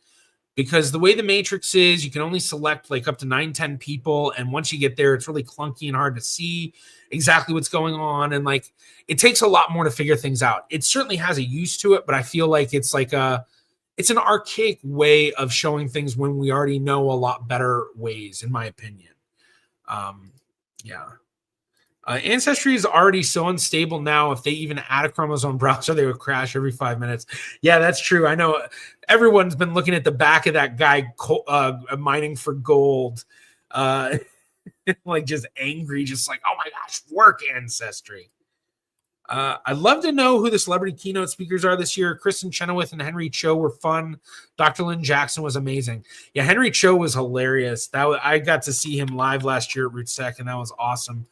Because the way the matrix is, you can only select like up to 9-10 people, and once you get there, it's really clunky and hard to see exactly what's going on, and like it takes a lot more to figure things out. It certainly has a use to it, but I feel like it's an archaic way of showing things when we already know a lot better ways, in my opinion. Yeah. Ancestry is already so unstable now. If they even add a chromosome browser, they would crash every 5 minutes. Yeah, that's true. I know everyone's been looking at the back of that guy mining for gold, like just angry, just like, oh my gosh, work Ancestry. I'd love to know who the celebrity keynote speakers are this year. Kristen Chenoweth and Henry Cho were fun. Dr. Lynn Jackson was amazing. Yeah, Henry Cho was hilarious. I got to see him live last year at Roots Tech, and that was awesome.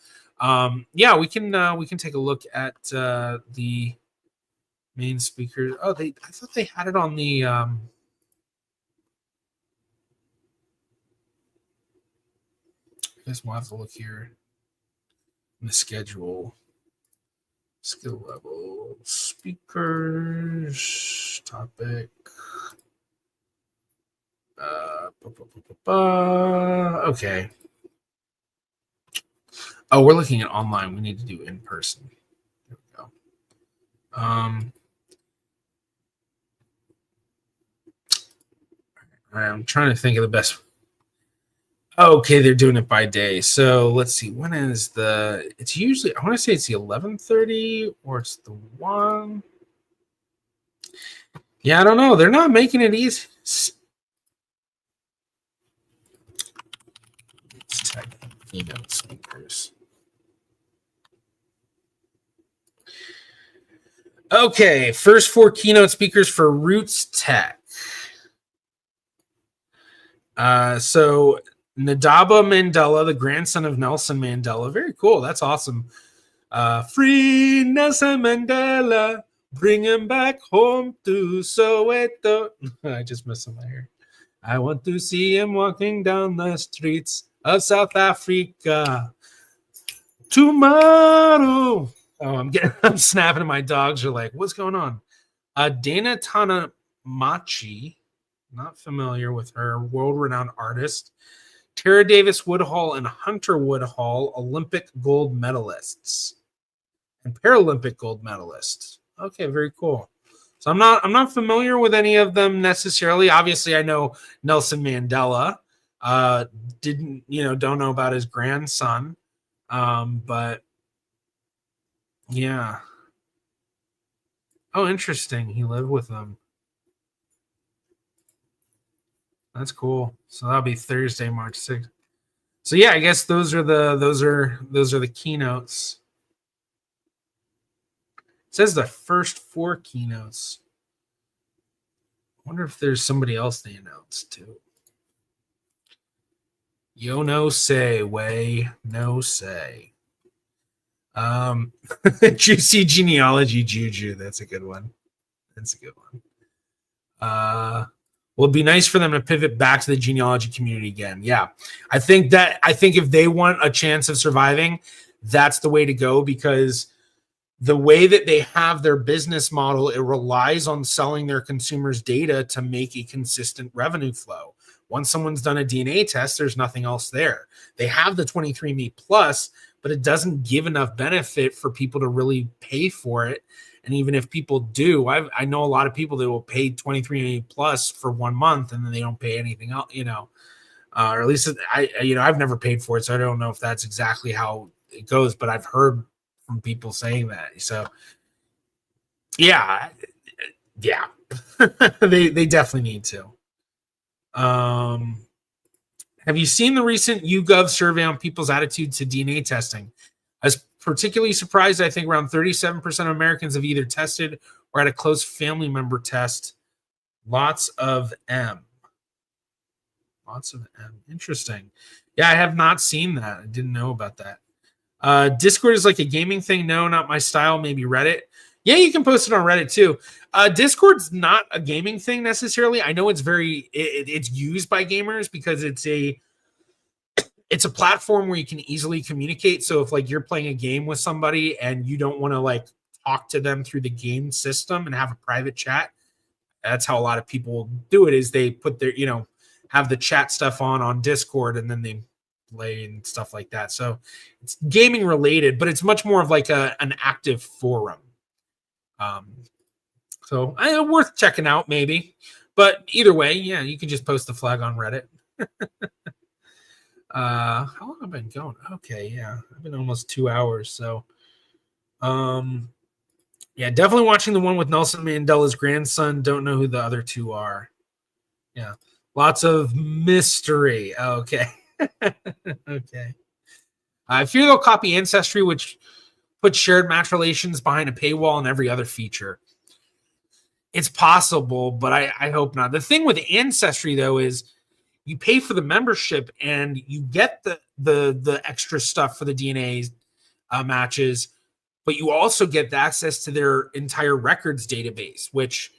Yeah, we can take a look at the main speakers. Oh, I thought they had it on the I guess we'll have to look here in the schedule. Skill level, speakers, topic. Okay. Oh, we're looking at online. We need to do in person. There we go. I'm trying to think of the best. Okay, they're doing it by day. So let's see. When is it's usually, I want to say it's the 11:30 or it's the 1. Yeah, I don't know. They're not making it easy. Let's check keynote speakers. Okay, first 4 keynote speakers for Roots Tech. So Nadaba Mandela, the grandson of Nelson Mandela. Very cool. That's awesome. Free Nelson Mandela. Bring him back home to Soweto. I just messed up my hair. I want to see him walking down the streets of South Africa tomorrow. Oh, I'm snapping. My dogs are like, what's going on? Dana Tanamachi. Not familiar with her. World-renowned artist. Tara Davis Woodhull and Hunter Woodhull, Olympic gold medalists and Paralympic gold medalists. Okay, very cool. So I'm not familiar with any of them necessarily. Obviously, I know Nelson Mandela. Don't know about his grandson. But yeah. Oh, interesting. He lived with them. That's cool. So that'll be Thursday, March 6th. So yeah, I guess those are the keynotes. It says the first 4 keynotes. I wonder if there's somebody else they announced too. Yo no say, way no say. Juicy genealogy juju. That's a good one. Well, it'd be nice for them to pivot back to the genealogy community again. Yeah. I think if they want a chance of surviving, that's the way to go, because the way that they have their business model, it relies on selling their consumers data to make a consistent revenue flow. Once someone's done a DNA test, there's nothing else there. They have the 23andMe Plus, but it doesn't give enough benefit for people to really pay for it. And even if people do, I know a lot of people that will pay 23andMe Plus for 1 month and then they don't pay anything else, or at least I've never paid for it, so I don't know if that's exactly how it goes, but I've heard from people saying that. So yeah, they definitely need to. Have you seen the recent YouGov survey on people's attitude to DNA testing? I was particularly surprised. I think around 37% of Americans have either tested or had a close family member test. Lots of M. Interesting. Yeah, I have not seen that. I didn't know about that. Discord is like a gaming thing. No, not my style. Maybe Reddit. Yeah, you can post it on Reddit too. Discord's not a gaming thing necessarily. I know it's it's used by gamers because it's a platform where you can easily communicate. So if like you're playing a game with somebody and you don't want to like talk to them through the game system and have a private chat, that's how a lot of people do it, is they put their, have the chat stuff on Discord, and then they play and stuff like that. So it's gaming related, but it's much more of like an active forum. So worth checking out maybe, but either way, yeah, you can just post the flag on Reddit. How long have I been going? Okay, yeah, I've been almost 2 hours. So, yeah, definitely watching the one with Nelson Mandela's grandson. Don't know who the other two are. Yeah, lots of mystery. Okay, okay. I fear they'll copy Ancestry, which puts shared match relations behind a paywall and every other feature. It's possible, but I hope not. The thing with Ancestry, though, is you pay for the membership and you get the extra stuff for the DNA matches, but you also get the access to their entire records database, which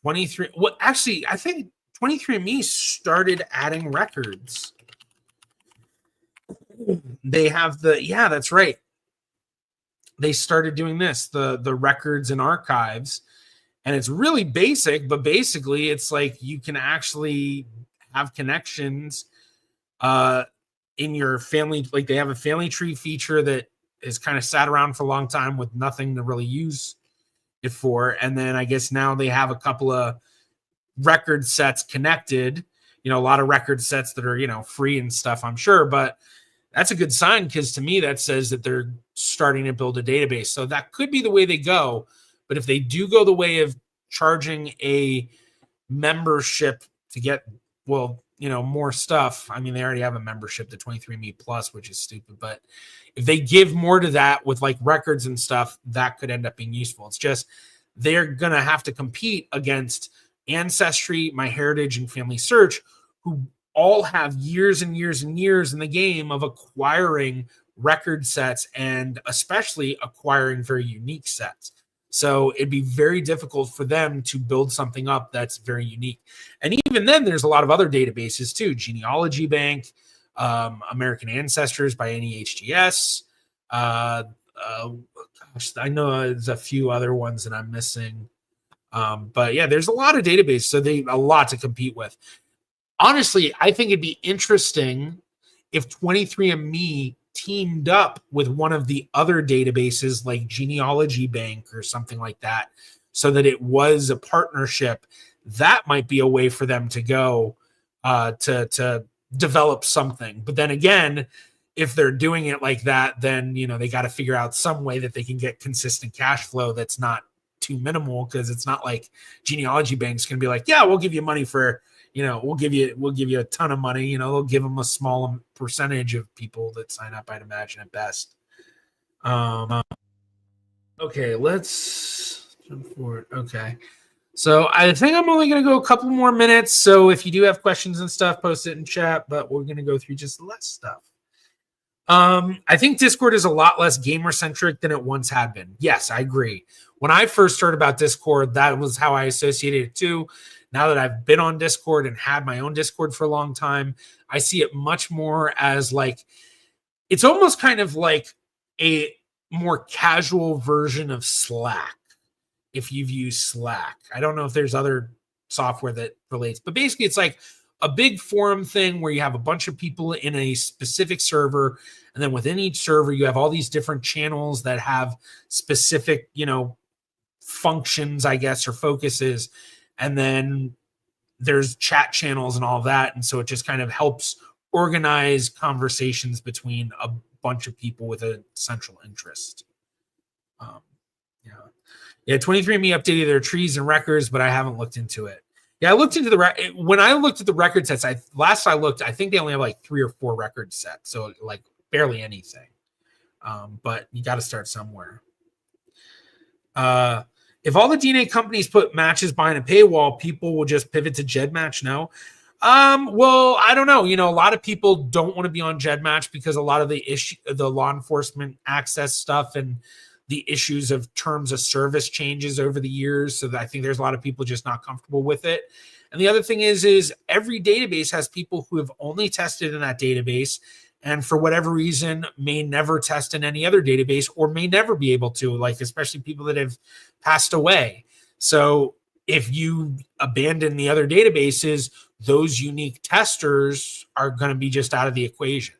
23. Well, actually, I think 23andMe started adding records. They have that's right. They started doing this, the records and archives, and it's really basic, but basically it's like you can actually have connections in your family. Like they have a family tree feature that is kind of sat around for a long time with nothing to really use it for. And then I guess now they have a couple of record sets connected, a lot of record sets that are, free and stuff, I'm sure, but that's a good sign, because to me that says that they're starting to build a database. So that could be the way they go. But if they do go the way of charging a membership to get, more stuff, I mean, they already have a membership to 23andMe Plus, which is stupid. But if they give more to that with like records and stuff, that could end up being useful. It's just they're going to have to compete against Ancestry, MyHeritage, and Family Search, who all have years and years and years in the game of acquiring record sets and especially acquiring very unique sets. So it'd be very difficult for them to build something up that's very unique. And even then, there's a lot of other databases too. Genealogy Bank, American Ancestors by NEHGS. I know there's a few other ones that I'm missing. But yeah, there's a lot of databases, so they a lot to compete with. Honestly, I think it'd be interesting if 23andMe teamed up with one of the other databases like Genealogy Bank or something like that, so that it was a partnership. That might be a way for them to go to develop something. But then again, if they're doing it like that, then they got to figure out some way that they can get consistent cash flow that's not too minimal, because it's not like Genealogy Bank's gonna be like, yeah, we'll give you money for we'll give you a ton of money. They'll give them a small percentage of people that sign up, I'd imagine, at best. Okay, let's jump forward. Okay, so I think I'm only going to go a couple more minutes. So if you do have questions and stuff, post it in chat. But we're going to go through just less stuff. I think Discord is a lot less gamer centric than it once had been. Yes, I agree. When I first heard about Discord, that was how I associated it too. Now that I've been on Discord and had my own Discord for a long time, I see it much more as like, it's almost kind of like a more casual version of Slack. If you've used Slack, I don't know if there's other software that relates, but basically it's like a big forum thing where you have a bunch of people in a specific server. And then within each server, you have all these different channels that have specific, functions, I guess, or focuses. And then there's chat channels and all of that. And so it just kind of helps organize conversations between a bunch of people with a central interest. Yeah, 23andMe updated their trees and records, but I haven't looked into it. Yeah, I looked into when I looked at the record sets. Last I looked, I think they only have like 3 or 4 record sets, so like barely anything. But you got to start somewhere. If all the DNA companies put matches behind a paywall, people will just pivot to GEDmatch now. Well, I don't know. A lot of people don't want to be on GEDmatch because a lot of the law enforcement access stuff and the issues of terms of service changes over the years. So I think there's a lot of people just not comfortable with it. And the other thing is every database has people who have only tested in that database and for whatever reason may never test in any other database or may never be able to, like especially people that have passed away. So if you abandon the other databases, those unique testers are going to be just out of the equation.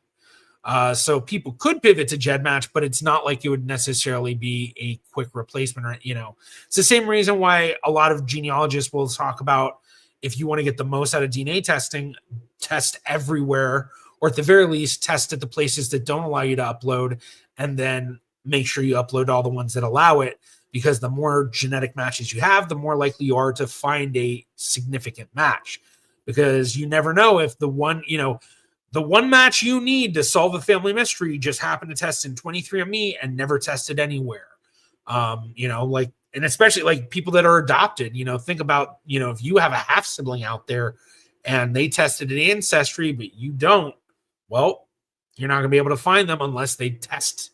So people could pivot to GEDmatch, but it's not like it would necessarily be a quick replacement. Or it's the same reason why a lot of genealogists will talk about if you want to get the most out of DNA testing, test everywhere, or at the very least, test at the places that don't allow you to upload, and then make sure you upload all the ones that allow it. Because the more genetic matches you have, the more likely you are to find a significant match. Because you never know if the one match you need to solve a family mystery just happened to test in 23andMe and never tested anywhere. And especially like people that are adopted, think about, if you have a half sibling out there and they tested an Ancestry, but you don't, well, you're not going to be able to find them unless they test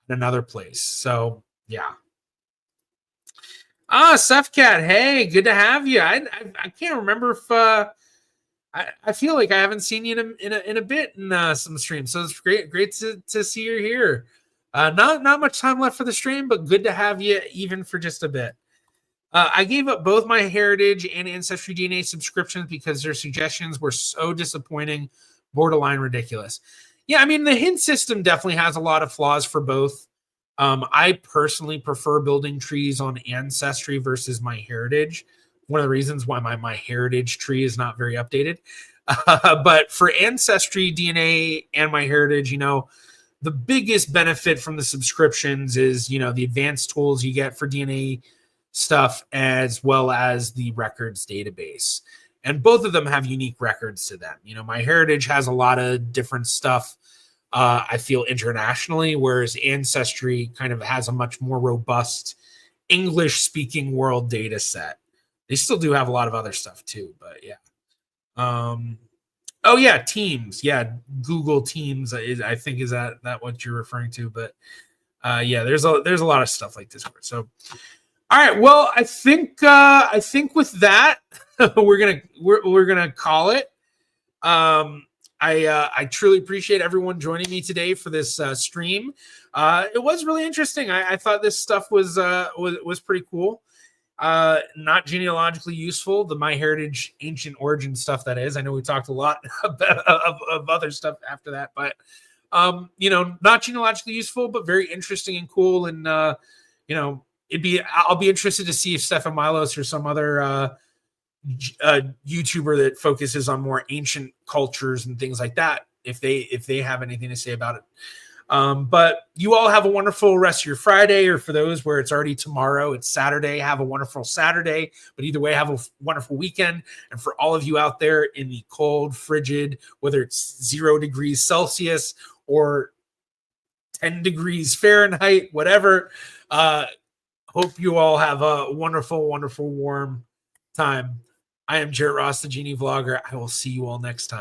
in another place. So, yeah. Sefcat, hey, good to have you. I can't remember if I feel like I haven't seen you in a bit in some streams, so it's great to see you here. Not much time left for the stream, but good to have you even for just a bit. I gave up both MyHeritage and Ancestry DNA subscriptions because their suggestions were so disappointing, borderline ridiculous. Yeah, I mean the hint system definitely has a lot of flaws for both. I personally prefer building trees on Ancestry versus MyHeritage. One of the reasons why my MyHeritage tree is not very updated. But for Ancestry, DNA, and MyHeritage, the biggest benefit from the subscriptions is, the advanced tools you get for DNA stuff as well as the records database. And both of them have unique records to them. MyHeritage has a lot of different stuff. I feel internationally, whereas Ancestry kind of has a much more robust English-speaking world data set. They still do have a lot of other stuff too, but yeah. Oh yeah, Teams. Yeah, Google Teams. I think is that what you're referring to? But yeah, there's a lot of stuff like Discord. So, all right. Well, I think with that we're gonna call it. I truly appreciate everyone joining me today for this stream. It was really interesting. I thought this stuff was pretty cool. Not genealogically useful. The MyHeritage ancient origin stuff, that is. I know we talked a lot of other stuff after that, but not genealogically useful, but very interesting and cool. And I'll be interested to see if Stefan Milos or some other YouTuber that focuses on more ancient cultures and things like that, if they have anything to say about it. But you all have a wonderful rest of your Friday, or for those where it's already tomorrow, it's Saturday, have a wonderful Saturday. But either way, have a wonderful weekend. And for all of you out there in the cold, frigid, whether it's 0 degrees Celsius or 10 degrees Fahrenheit, whatever, hope you all have a wonderful, wonderful, warm time. I am Jarrett Ross, the Genie Vlogger. I will see you all next time.